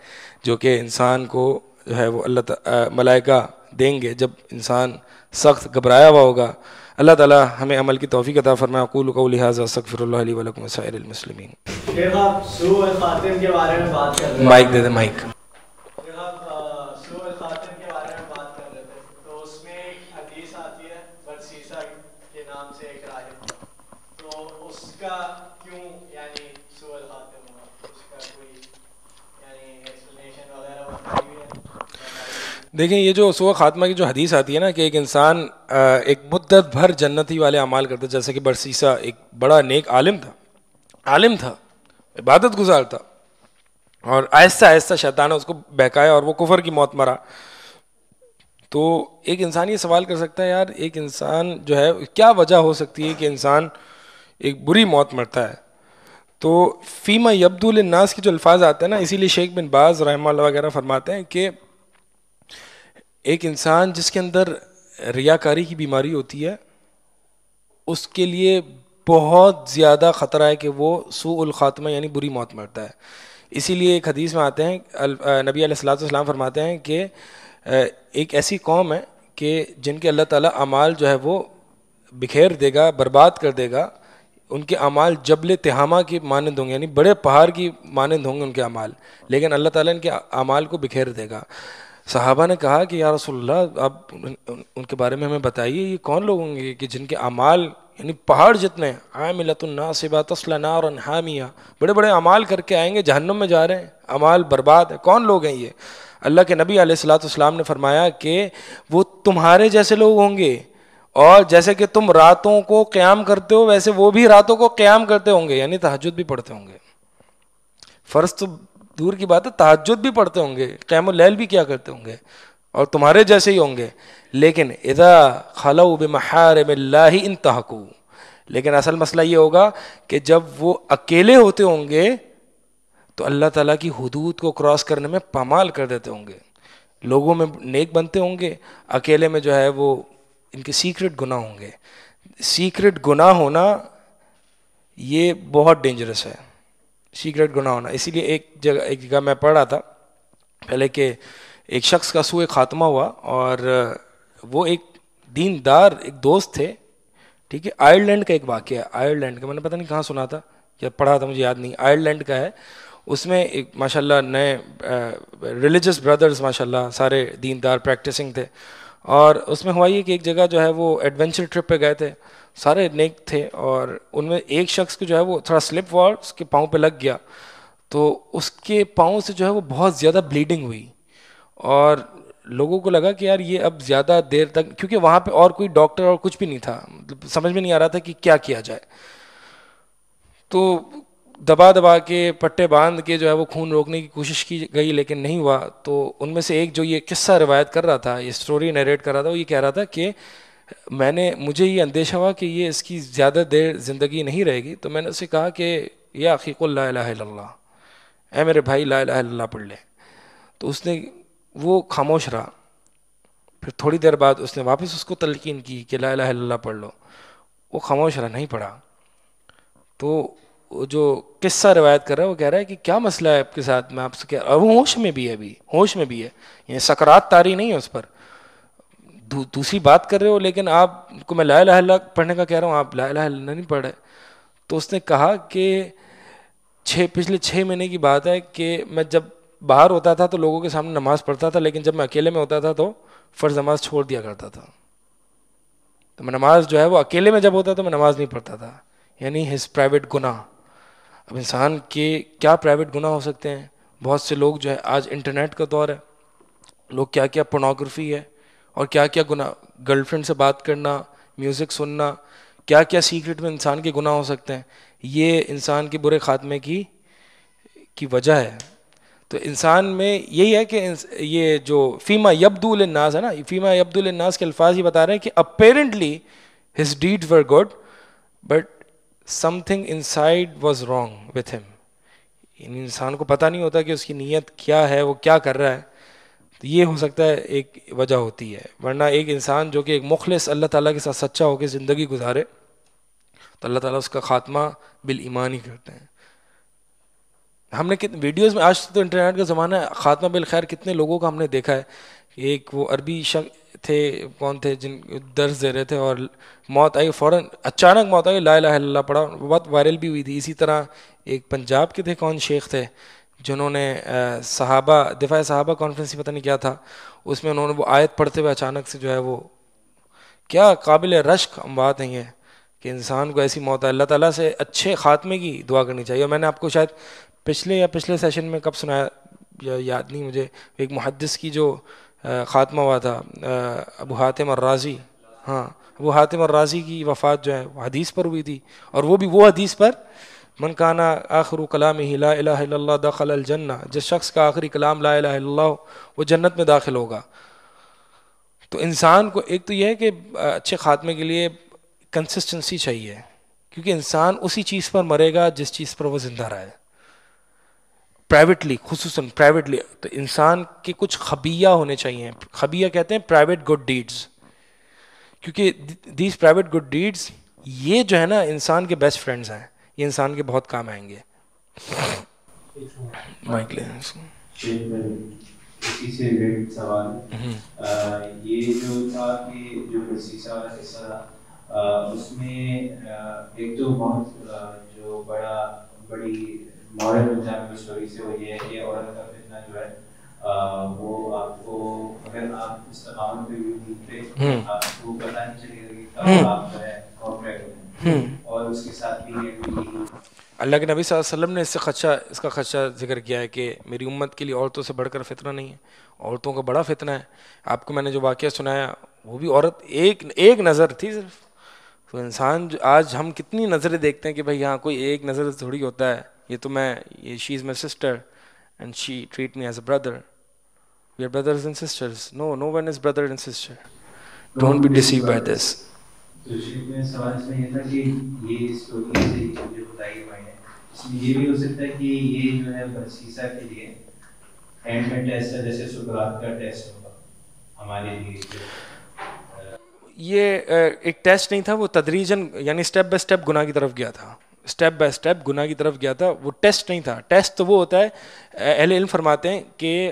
جو کہ انسان کو جو ہے وہ اللہ ملائکہ دیں گے جب انسان سخت گھبرایا ہوا ہوگا. اللہ تعالیٰ ہمیں عمل کی توفیق عطا فرمائے. اقول قولی ھذا استغفر اللہ لی ولکم وسائر المسلمین. شیخ آپ سوء الخاتم کے بارے میں بات کر رہے ہیں. مائک دے دیں مائک. شیخ آپ سوء الخاتم کے بارے میں بات کر رہے تھے تو اس میں ایک حدیث آتی ہے برسیسہ کے نام سے ایک راہب, تو اس کا کیوں یعنی سوء الخاتم ہوا, اس کا کوئی یعنی ایکسپلینیشن وغیرہ بتائی ہوئی ہے؟ دیکھیں یہ جو سوء خاتمہ کی جو حدیث آتی ہے نا کہ ایک انسان ایک مدت بھر جنتی والے اعمال کرتا ہے, جیسے کہ برسیسہ ایک بڑا نیک عالم تھا, عبادت گزار تھا, اور آہستہ آہستہ شیطان نے اس کو بہکایا اور وہ کفر کی موت مرا. تو ایک انسان یہ سوال کر سکتا ہے یار ایک انسان جو ہے کیا وجہ ہو سکتی ہے کہ انسان ایک بری موت مرتا ہے. تو فیما یبدو للناس کے جو الفاظ آتے ہیں نا, اسی لیے شیخ بن باز رحمہ اللہ وغیرہ فرماتے ہیں کہ ایک انسان جس کے اندر ریاکاری کی بیماری ہوتی ہے اس کے لیے بہت زیادہ خطرہ ہے کہ وہ سوء الخاتمہ یعنی بری موت مرتا ہے. اسی لیے ایک حدیث میں آتے ہیں, نبی علیہ الصلوۃ والسلام فرماتے ہیں کہ ایک ایسی قوم ہے کہ جن کے اللہ تعالیٰ اعمال جو ہے وہ بکھیر دے گا, برباد کر دے گا. ان کے اعمال جبل تہامہ کی مانند ہوں گے, یعنی بڑے پہاڑ کی مانند ہوں گے ان کے اعمال, لیکن اللہ تعالیٰ ان کے اعمال کو بکھیر دے گا. صحابہ نے کہا کہ یا رسول اللہ آپ ان کے بارے میں ہمیں بتائیے, یہ کون لوگ ہوں گے کہ جن کے اعمال یعنی پہاڑ جتنے, عاملۃ ناصبہ تصلی نارا حامیہ, بڑے بڑے اعمال کر کے آئیں گے جہنم میں جا رہے ہیں, اعمال برباد ہے. کون لوگ ہیں یہ؟ اللہ کے نبی علیہ الصلوۃ والسلام نے فرمایا کہ وہ تمہارے جیسے لوگ ہوں گے, اور جیسے کہ تم راتوں کو قیام کرتے ہو ویسے وہ بھی راتوں کو قیام کرتے ہوں گے, یعنی تہجد بھی پڑھتے ہوں گے. فرض تو دور کی بات ہے, تہجد بھی پڑھتے ہوں گے, قیام اللیل بھی کیا کرتے ہوں گے, اور تمہارے جیسے ہی ہوں گے. لیکن اذا خلوا بمحارم اللہ انتہکوا, لیکن اصل مسئلہ یہ ہوگا کہ جب وہ اکیلے ہوتے ہوں گے تو اللہ تعالیٰ کی حدود کو کراس کرنے میں پامال کر دیتے ہوں گے. لوگوں میں نیک بنتے ہوں گے, اکیلے میں جو ہے وہ ان کے سیکرٹ گناہ ہوں گے. سیکرٹ گناہ ہونا یہ بہت ڈینجرس ہے, سیکرٹ گناہ ہونا. اسی لیے ایک جگہ میں پڑھ رہا تھا پہلے کہ ایک شخص کا سوء خاتمہ ہوا, اور وہ ایک دیندار ایک دوست تھے, ٹھیک ہے. آئرلینڈ کا ایک واقعہ ہے, آئرلینڈ کا, میں نے پتہ نہیں کہاں سنا تھا یا پڑھا تھا مجھے یاد نہیں, آئرلینڈ کا ہے. اس میں ایک ماشاء اللہ نئے ریلیجس بردرز ماشاء اللہ سارے دیندار پریکٹسنگ تھے, اور اس میں ہوا یہ کہ ایک جگہ جو ہے وہ ایڈونچر ٹرپ پہ گئے تھے, سارے نیک تھے, اور ان میں ایک شخص کو جو ہے وہ تھوڑا سلپ ہوا, اس کے پاؤں پہ لگ گیا, تو اس کے پاؤں سے جو ہے وہ بہت زیادہ بلیڈنگ ہوئی, اور لوگوں کو لگا کہ یار یہ اب زیادہ دیر تک, کیونکہ وہاں پہ اور کوئی ڈاکٹر اور کچھ بھی نہیں تھا, مطلب سمجھ میں نہیں آ رہا تھا کہ کیا کیا جائے. تو دبا دبا کے پٹے باندھ کے جو ہے وہ خون روکنے کی کوشش کی گئی, لیکن نہیں ہوا. تو ان میں سے ایک جو یہ قصہ روایت کر رہا تھا, یہ سٹوری نیریٹ کر رہا تھا, وہ یہ کہہ رہا تھا کہ مجھے یہ اندیشہ ہوا کہ یہ اس کی زیادہ دیر زندگی نہیں رہے گی. تو میں نے اسے کہا کہ یا اخی قل لا الہ الا اللہ, اے میرے بھائی لا الہ الا اللہ پڑھ لے. تو اس نے وہ خاموش رہا. پھر تھوڑی دیر بعد اس نے واپس اس کو تلقین کی کہ لا الہ الا اللہ پڑھ لو. وہ خاموش رہا, نہیں پڑھا. تو جو قصہ روایت کر رہا ہے وہ کہہ رہا ہے کہ کیا مسئلہ ہے آپ کے ساتھ, میں آپ سے کہہ رہا ہوں, وہ ہوش میں بھی ہے, ابھی ہوش میں بھی ہے, یعنی سکرات طاری نہیں ہے اس پر, دوسری بات کر رہے ہو, لیکن آپ کو میں لا الہ الا اللہ پڑھنے کا کہہ رہا ہوں, آپ لا الہ الا اللہ نہیں پڑھ رہے. تو اس نے کہا کہ پچھلے 6 مہینے کی بات ہے کہ میں جب باہر ہوتا تھا تو لوگوں کے سامنے نماز پڑھتا تھا, لیکن جب میں اکیلے میں ہوتا تھا تو فرض نماز چھوڑ دیا کرتا تھا. تو میں نماز جو ہے وہ اکیلے میں جب ہوتا تو میں نماز نہیں پڑھتا تھا, یعنی ہز پرائیویٹ گناہ. اب انسان کے کیا پرائیویٹ گناہ ہو سکتے ہیں. بہت سے لوگ جو ہے, آج انٹرنیٹ کا دور ہے, لوگ کیا کیا پورنوگرافی ہے اور کیا کیا گناہ, گرل فرینڈ سے بات کرنا, میوزک سننا, کیا کیا سیکرٹ میں انسان کے گناہ ہو سکتے ہیں. یہ انسان کے برے خاتمے کی وجہ ہے. تو انسان میں یہی ہے کہ یہ جو فیما یبدو للناس ہے نا, فیما یبدو للناس کے الفاظ یہ بتا رہے ہیں کہ apparently his deeds were good but something inside was wrong with him. یعنی انسان کو پتہ نہیں ہوتا کہ اس کی نیت کیا ہے, وہ کیا کر رہا ہے. تو یہ ہو سکتا ہے ایک وجہ ہوتی ہے. ورنہ ایک انسان جو کہ ایک مخلص اللہ تعالیٰ کے ساتھ سچا ہو کے زندگی گزارے تو اللہ تعالیٰ اس کا خاتمہ بالایمان ہی کرتے ہیں. ہم نے ویڈیوز میں, آج تو انٹرنیٹ کا زمانہ ہے, خاتمہ بالخیر کتنے لوگوں کا ہم نے دیکھا ہے ایک وہ عربی تھے، کون تھے، جن درس دے رہے تھے اور موت آئی، فوراً اچانک موت آئی، لا الہ الا اللہ پڑھا، بہت وائرل بھی ہوئی تھی. اسی طرح ایک پنجاب کے تھے، کون شیخ تھے، جنہوں نے صحابہ دفاع صحابہ کانفرنس ہی پتہ نہیں کیا تھا، اس میں انہوں نے وہ آیت پڑھتے ہوئے اچانک سے جو ہے وہ کیا قابل رشک بات نہیں ہے کہ انسان کو ایسی موت ہے. اللہ تعالیٰ سے اچھے خاتمے کی دعا کرنی چاہیے. اور میں نے آپ کو شاید پچھلے سیشن میں کب سنایا یاد نہیں مجھے، ایک محدث کی جو خاتمہ ہوا تھا، ابو حاتم الرازی، ہاں ابو حاتم الرازی کی وفات جو ہے وہ حدیث پر ہوئی تھی، اور وہ بھی وہ حدیث پر من کان آخر کلامہ لا الہ الا اللہ دخل الجنہ، جس شخص کا آخری کلام لا الہ الا اللہ وہ جنت میں داخل ہوگا. تو انسان کو ایک تو یہ ہے کہ اچھے خاتمے کے لیے کنسسٹنسی چاہیے، کیونکہ انسان اسی چیز پر مرے گا جس چیز پر وہ زندہ رہے. پرائیویٹلی، خصوصاً پرائیویٹلی تو انسان کے کچھ خبیہ ہونے چاہیے. خبیہ کہتے ہیں پرائیویٹ گڈ ڈیڈز، کیونکہ دیز پرائیویٹ گڈ ڈیڈز یہ جو ہے نا انسان کے بیسٹ فرینڈز ہیں، یہ انسان کے بہت کام آئیں گے. اسی سے ریلیٹڈ سوال، یہ جو تھا کہ جو برسیسہ والا قصہ تھا، اس میں ایک تو بہت جو بڑی مورل ایگزامپل اسٹوری سے وہ یہ ہے کہ عورت کا فتنہ جو ہے وہ آپ کو اگر آپ استقامت پہ بھی دیکھتے آپ کو پتہ نہیں چلے گا کہ کب آپ جو ہے کانٹریکٹ ہیں. اور اس کے ساتھ بھی اللہ کے نبی صلی اللہ علیہ وسلم نے اس کا خدشہ ذکر کیا ہے کہ میری امت کے لیے عورتوں سے بڑھ کر فتنہ نہیں ہے، عورتوں کا بڑا فتنہ ہے. آپ کو میں نے جو واقعہ سنایا وہ بھی عورت ایک نظر تھی صرف. تو انسان آج ہم کتنی نظریں دیکھتے ہیں کہ بھائی یہاں کوئی ایک نظر تھوڑی ہوتا ہے، یہ تو she is my sister and she treat me as a brother, we are brothers and sisters. No one is brother and sister, don't be deceive by this. تو سوال اس میں یہ تھا کہ یہ اسٹوری سے جو بتائی ہوئی ہے اس میں یہ بھی ہو سکتا ہے کہ یہ جو ہے برسیسہ کے لیے اینڈ میں ٹیسٹ ہے، جیسے سقراط کا ٹیسٹ ہوگا ہمارے لیے. یہ ایک ٹیسٹ نہیں تھا، وہ تدریجاً یعنی اسٹیپ بائی اسٹیپ گناہ کی طرف گیا تھا، اسٹیپ بائی اسٹیپ گناہ کی طرف گیا تھا. وہ ٹیسٹ نہیں تھا. ٹیسٹ تو وہ ہوتا ہے، اہل علم فرماتے ہیں کہ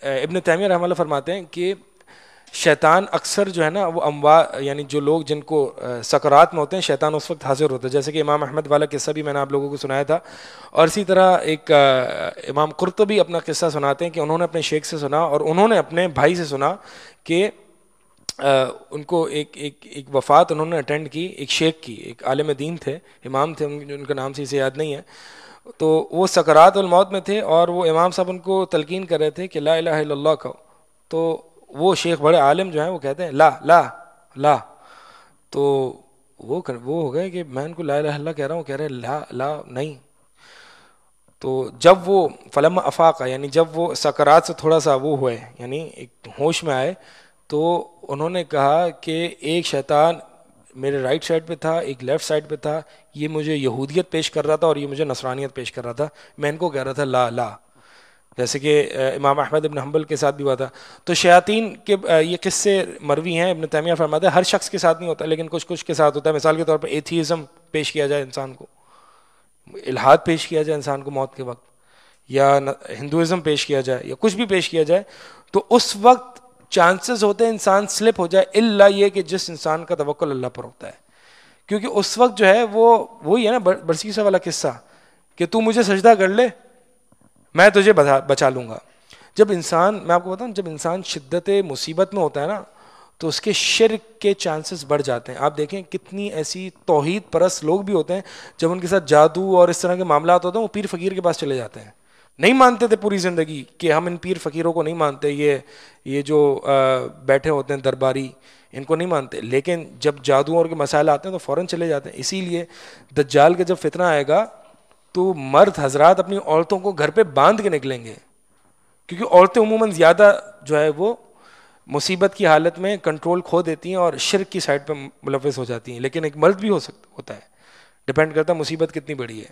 ابن تیمیہ رحمہ اللہ فرماتے ہیں کہ شیطان اکثر جو ہے نا وہ یعنی جو لوگ جن کو سکرات میں ہوتے ہیں شیطان اس وقت حاضر ہوتا ہے. جیسے کہ امام احمد والا قصہ بھی میں نے آپ لوگوں کو سنایا تھا. اور اسی طرح ایک امام قرطبی اپنا قصہ سناتے ہیں کہ انہوں نے اپنے شیخ سے سنا اور انہوں نے اپنے بھائی سے سنا کہ ان کو ایک وفات انہوں نے اٹینڈ کی ایک شیخ کی، ایک عالم دین تھے، امام تھے، ان کا نام سے اسے یاد نہیں ہے. تو وہ سکرات الموت میں تھے اور وہ امام صاحب ان کو تلقین کر رہے تھے کہ لا الہ الا اللہ کہو. تو وہ شیخ بڑے عالم جو ہیں وہ کہتے ہیں لا لا لا. تو وہ ہو گئے کہ میں ان کو لا الہ الا اللہ کہہ رہا ہوں، کہہ رہے لا لا نہیں. تو جب وہ فلما افاقہ یعنی جب وہ سکرات سے تھوڑا سا وہ ہوئے یعنی ایک ہوش میں آئے تو انہوں نے کہا کہ ایک شیطان میرے رائٹ سائڈ پہ تھا، ایک لیفٹ سائڈ پہ تھا، یہ مجھے یہودیت پیش کر رہا تھا اور یہ مجھے نصرانیت پیش کر رہا تھا، میں ان کو کہہ رہا تھا لا لا. جیسے کہ امام احمد ابن حنبل کے ساتھ بھی ہوا تھا. تو شیاطین کے یہ قصے مروی ہیں. ابن تیمیہ فرماتے ہیں ہر شخص کے ساتھ نہیں ہوتا لیکن کچھ کے ساتھ ہوتا ہے. مثال کے طور پر ایتھیزم پیش کیا جائے انسان کو، الحاد پیش کیا جائے انسان کو موت کے وقت، یا ہندوازم پیش کیا جائے یا کچھ بھی پیش کیا جائے، تو اس وقت چانسز ہوتے ہیں انسان سلپ ہو جائے، الا یہ کہ جس انسان کا توکل اللہ پر ہوتا ہے. کیونکہ اس وقت جو ہے وہی ہے نا برسیسہ والا قصہ کہ تو مجھے سجدہ کر لے میں تجھے بچا لوں گا. جب انسان، میں آپ کو بتاؤں، جب انسان شدت مصیبت میں ہوتا ہے نا تو اس کے شرک کے چانسز بڑھ جاتے ہیں. آپ دیکھیں کتنی ایسی توحید پرست لوگ بھی ہوتے ہیں جب ان کے ساتھ جادو اور اس طرح کے معاملات ہوتے ہیں وہ پیر فقیر کے پاس چلے جاتے ہیں. نہیں مانتے تھے پوری زندگی کہ ہم ان پیر فقیروں کو نہیں مانتے، یہ جو بیٹھے ہوتے ہیں درباری ان کو نہیں مانتے، لیکن جب جادو اور کے مسائل آتے ہیں تو فوراً چلے جاتے ہیں. اسی لیے دجال کا جب فتنہ آئے گا تو مرد حضرات اپنی عورتوں کو گھر پہ باندھ کے نکلیں گے، کیونکہ عورتیں عموماً زیادہ جو ہے وہ مصیبت کی حالت میں کنٹرول کھو دیتی ہیں اور شرک کی سائڈ پہ ملوث ہو جاتی ہیں. لیکن ایک مرد بھی ہوتا ہے، ڈپینڈ کرتا ہے مصیبت کتنی بڑی ہے.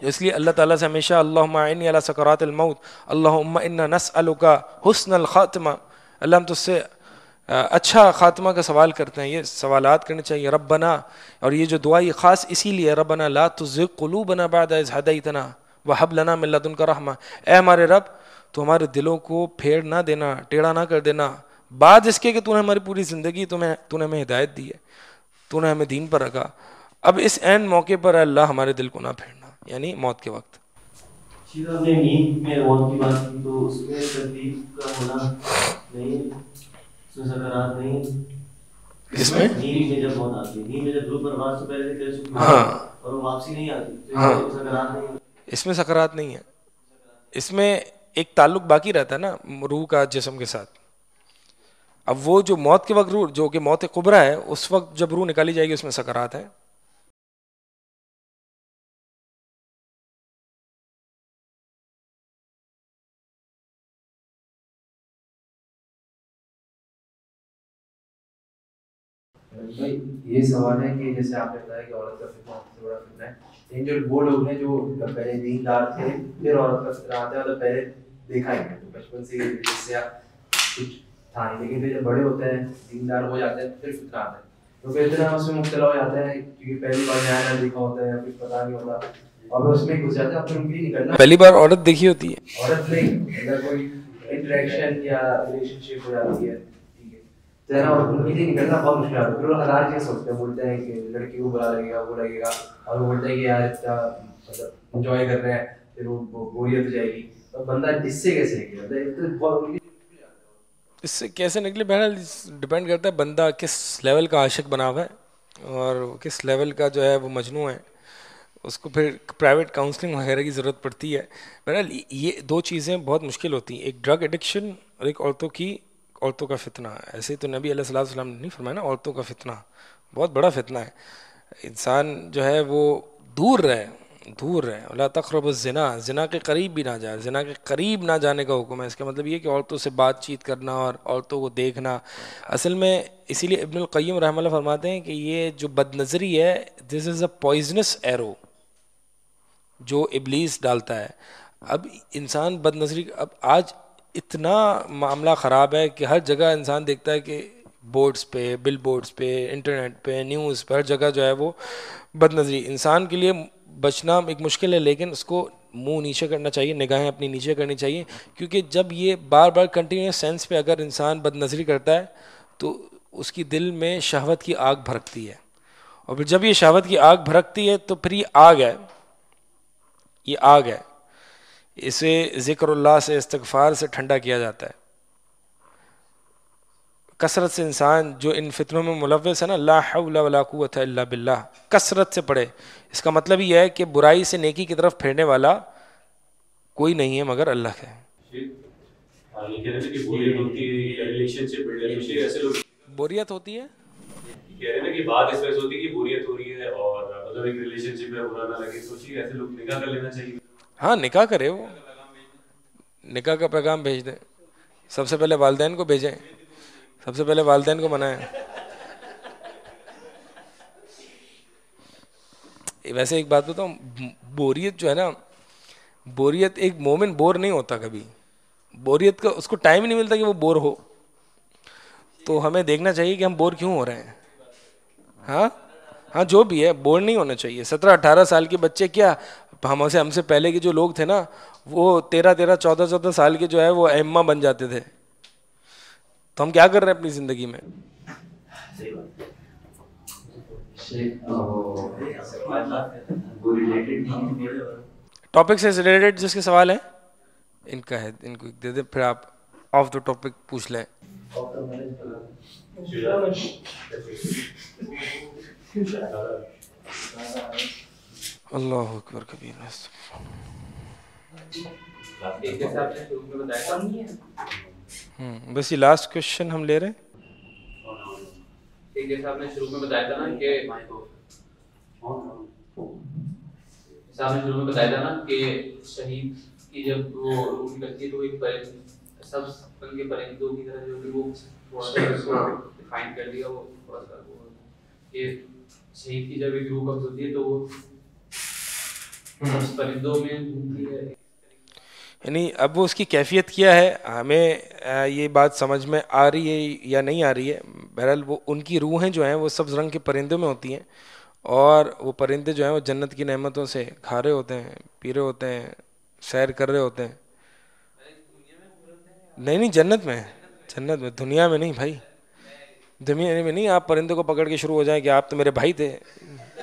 اس لیے اللہ تعالیٰ سے ہمیشہ اللہم اعنی علی سکرات الموت، اللہم انا نسألک حسن الخاتمہ، اللہ ہم تجھ سے اچھا خاتمہ کا سوال کرتے ہیں. یہ سوالات کرنے چاہیے. ربنا، اور یہ جو دعا یہ خاص اسی لیے ربنا لا تزغ قلوبنا بعد اذ ہدیتنا وہب لنا من لدنک رحمہ، اے ہمارے رب تو ہمارے دلوں کو پھیر نہ دینا, ٹیڑھا نہ کر دینا, بعد اس کے کہ تو نے ہماری پوری زندگی تو نے ہمیں ہدایت دی ہے, تو نے ہمیں دین پر رکھا, اب اس عین موقع پر اللہ ہمارے دل کو نہ پھیرنا, یعنی موت کے وقت. آپ نے نیند میں موت کی بات کی تو اس میں ترتیب کا ہونا نہیں, اس میں سکرات نہیں, اس میں نیند میں جب موت آتی ہے, نیند میں جب روح پرواز سے پہلے کر چکی ہاں اور وہ واپسی نہیں آتی تو ہاں سکرات نہیں, اس میں سکرات نہیں ہے, اس میں ایک تعلق باقی رہتا ہے نا روح کا جسم کے ساتھ. اب وہ جو موت کے وقت روح جو کہ موت کبریٰ ہے, اس وقت جب روح نکالی جائے گی اس میں سکرات ہے. یہ سوال ہے کہ جیسے آپ نے بتایا کہ عورت کا فتنہ سب سے بڑا فتنہ ہے, لیکن جو وہ لوگ ہیں جو پہلے دیندار تھے پھر عورت کا فتنہ آتا ہے, مطلب پہلے دیکھا ہی ہے تو بچپن سے جس سے کچھ تھا نہیں, لیکن پھر جب بڑے ہوتے ہیں دیندار ہو جاتے ہیں پھر فتنہ آتا ہے, تو پھر اتنا اس میں مبتلا ہو جاتا ہے کیونکہ پہلی بار نیا نیا دیکھا ہوتا ہے, کچھ پتہ نہیں ہوتا اور اس میں گھس جاتا ہے, پھر ان کے لیے نکلنا پہلی بار عورت دیکھی ہوتی ہے, عورت نہیں اگر کوئی انٹریکشن یا ریلیشن شپ ہو جاتی ہے تو ہے نا, اور ان کے لیے نکلنا بہت مشکل ہے. پھر وہ ہزار چیز سوچتے ہیں, بولتے ہیں کہ لڑکی کو برا لگے گا, وہ لگے گا, اور وہ بولتے ہیں کہ یار اتنا مطلب انجوائے کر رہے ہیں, پھر وہ بوریت ہو جائے گی, تو بندہ اس سے کیسے نکلے, اس سے کیسے نکلے بہرحال ڈپینڈ کرتا ہے بندہ کس لیول کا عاشق بنا ہوا ہے اور کس لیول کا جو ہے وہ مجنوں ہے, اس کو پھر پرائیویٹ کاؤنسلنگ وغیرہ کی ضرورت پڑتی ہے. بہرحال یہ دو چیزیں بہت مشکل ہوتی ہیں, ایک ڈرگ ایڈکشن اور ایک عورتوں کا فتنہ. ایسے تو نبی علیہ الصلوۃ والسلام نے نہیں فرمایا نا, عورتوں کا فتنہ بہت بڑا فتنہ ہے, انسان جو ہے وہ دور رہے, ولا تقربوا الزنا, زنا کے قریب بھی نہ جائے, زنا کے قریب نہ جانے کا حکم ہے. اس کا مطلب یہ کہ عورتوں سے بات چیت کرنا اور عورتوں کو دیکھنا, اصل میں اسی لیے ابن القیم رحمہ اللہ فرماتے ہیں کہ یہ جو بد نظری ہے, دس از اے پوائزنس ایرو جو ابلیس ڈالتا ہے. اب انسان بد نظری, اب آج اتنا معاملہ خراب ہے کہ ہر جگہ انسان دیکھتا ہے کہ بورڈز پہ, بل بورڈز پہ, انٹرنیٹ پہ, نیوز پہ, ہر جگہ جو ہے وہ بد نظری. انسان کے لیے بچنا ایک مشکل ہے, لیکن اس کو منہ نیچے کرنا چاہیے, نگاہیں اپنی نیچے کرنی چاہیے, کیونکہ جب یہ بار بار کنٹینیوس سینس پہ اگر انسان بد نظری کرتا ہے تو اس کی دل میں شہوت کی آگ بھڑکتی ہے, اور پھر جب یہ شہوت کی آگ بھڑکتی ہے تو پھر یہ آگ ہے, اسے ذکر اللہ سے, استغفار سے ٹھنڈا کیا جاتا ہے. کثرت سے انسان جو ان فتنوں میں ملوث ہے نا, لا حول ولا قوت الا باللہ, کثرت سے پڑھے. اس کا مطلب یہ ہے کہ برائی سے نیکی کی طرف پھیرنے والا کوئی نہیں ہے مگر اللہ کا ہے. بوریت ہوتی ہے, کہہ رہے ہیں نا کہ بات اس وجہ سے ہوتی ہے کہ بوریت ہو رہی ہے اور مطلب ایک ریلیشن شپ میں برا نہ لگے, سوچیے ایسے لوگ نکاح کر لینا چاہیے. ہاں نکاح کرے, وہ نکاح کا پیغام بھیج دیں, سب سے پہلے والدین کو بھیجیں, سب سے پہلے والدین کو منائیں. ویسے ایک بات بتاؤں, بوریت جو ہے نا, بوریت ایک مومن بور نہیں ہوتا کبھی, بوریت کا اس کو ٹائم ہی نہیں ملتا کہ وہ بور ہو. تو ہمیں دیکھنا چاہیے کہ ہم بور کیوں ہو رہے ہیں. ہاں جو بھی ہے بور نہیں ہونا چاہیے. 17-18 سال کے بچے کیا, ہم سے پہلے کے جو لوگ تھے نا, وہ 13-14 سال کے جو ہے وہ ائمہ بن جاتے تھے. تو ہم کیا کر رہے ہیں اپنی زندگی میں؟ ٹاپک سے ریلیٹڈ جس کے سوال ہیں ان کا ہے, ان کو دے دیں, پھر آپ آف دا ٹاپک پوچھ لیں. اللہ اکبر کبیر. بس یہ لاسٹ کوشچن ہم لے رہے ہیں. جیسے آپ نے شروع میں بتایا تھا نا کہ شہید کی جب وہ روح نکلتی ہے تو ایک سب پن کے پرندوں کی طرح جو کہ وہ تھوڑا سا اس کو ڈیفائن کر دیا, وہ تھوڑا سا وہ کہ شہید کی جب ایک روح قبض ہوتی ہے تو وہ سب پرندوں میں گھومتی ہے. یعنی اب وہ اس کی کیفیت کیا ہے, ہمیں یہ بات سمجھ میں آ رہی ہے یا نہیں آ رہی ہے. بہرحال وہ ان کی روحیں جو ہیں وہ سبز رنگ کے پرندوں میں ہوتی ہیں, اور وہ پرندے جو ہیں وہ جنت کی نعمتوں سے کھا رہے ہوتے ہیں, پی رہے ہوتے ہیں, سیر کر رہے ہوتے ہیں. نہیں جنت میں دنیا میں نہیں بھائی, دنیا میں نہیں. آپ پرندے کو پکڑ کے شروع ہو جائیں کہ آپ تو میرے بھائی تھے,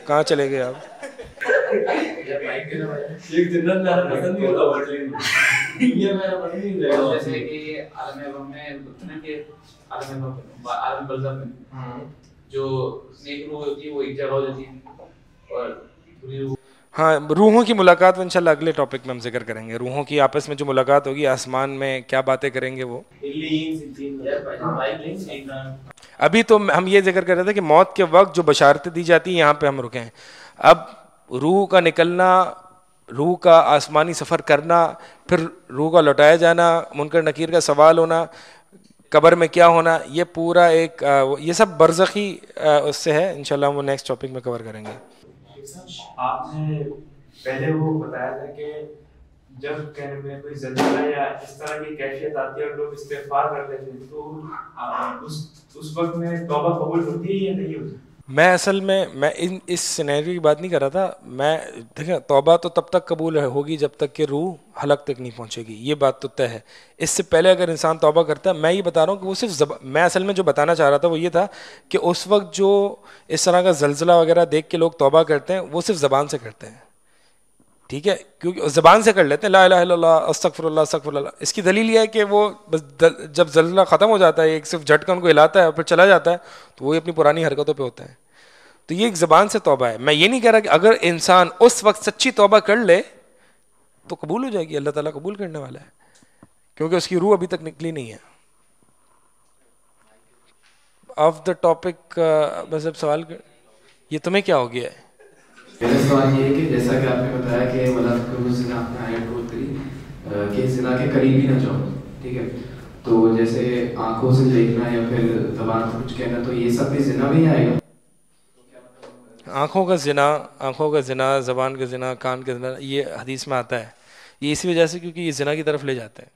کہاں چلے گئے آپ؟ جیسے کہ عالم برزخ میں جو نیک روح ہوتی ہے وہ ایک جگہ ہو جاتی ہے اور بری روح. ہاں, روحوں کی ملاقات میں انشاءاللہ اگلے ٹاپک میں ہم ذکر کریں گے. روحوں کی آپس میں جو ملاقات ہوگی آسمان میں کیا باتیں کریں گے وہ. ابھی تو ہم یہ ذکر کر رہے تھے کہ موت کے وقت جو بشارتیں دی جاتی ہیں یہاں پہ ہم رکے ہیں. اب روح کا نکلنا, روح کا آسمانی سفر کرنا, پھر روح کا لوٹایا جانا, منکر نکیر کا سوال ہونا, قبر میں کیا ہونا, یہ پورا ایک یہ سب برزخی اس سے ہے. انشاءاللہ ہم وہ نیکسٹ ٹاپک میں کور کریں گے. آپ نے پہلے وہ بتایا تھا کہ جب کہنے میں کوئی زلزلہ یا اس طرح کی کیفیت آتی ہے اور لوگ استغفار کر لیتے ہیں تو اس وقت میں توبہ قبول ہوتی ہے یا نہیں ہوتی؟ میں اصل میں اس سینیریو کی بات نہیں کر رہا تھا. میں دیکھیں توبہ تو تب تک قبول ہوگی جب تک کہ روح حلق تک نہیں پہنچے گی, یہ بات تو طے ہے. اس سے پہلے اگر انسان توبہ کرتا ہے, میں یہ بتا رہا ہوں کہ وہ صرف میں اصل میں جو بتانا چاہ رہا تھا وہ یہ تھا کہ اس وقت جو اس طرح کا زلزلہ وغیرہ دیکھ کے لوگ توبہ کرتے ہیں وہ صرف زبان سے کرتے ہیں, ٹھیک ہے, کیونکہ زبان سے کر لیتے ہیں لا الہ الا اللہ استغفر اللہ استغفر اللہ. اس کی دلیل یہ ہے کہ وہ جب زلزلہ ختم ہو جاتا ہے, ایک صرف جھٹکا ان کو ہلاتا ہے اور پھر چلا جاتا ہے, تو وہ اپنی پرانی حرکتوں پہ ہوتے ہیں. تو یہ ایک زبان سے توبہ ہے. میں یہ نہیں کہہ رہا کہ اگر انسان اس وقت سچی توبہ کر لے تو قبول ہو جائے گی, اللہ تعالیٰ قبول کرنے والا ہے, کیونکہ اس کی روح ابھی تک نکلی نہیں ہے. آف دا ٹاپک بس اب سوال یہ تمہیں کیا ہو گیا ہے؟ میرا سوال یہ ہے کہ جیسا کہ آپ نے بتایا کہ مطلب زنا آپ نے آیت کھول کہ زنا کے قریب ہی نہ جاؤ, ٹھیک ہے, تو جیسے آنکھوں سے دیکھنا یا پھر زبان سے کچھ کہنا, تو یہ سب بھی زنا بھی آئے گا؟ آنکھوں کا زنا, زبان کا زنا, کان کا زنا, یہ حدیث میں آتا ہے. یہ اسی وجہ سے کیونکہ یہ زنا کی طرف لے جاتے ہیں.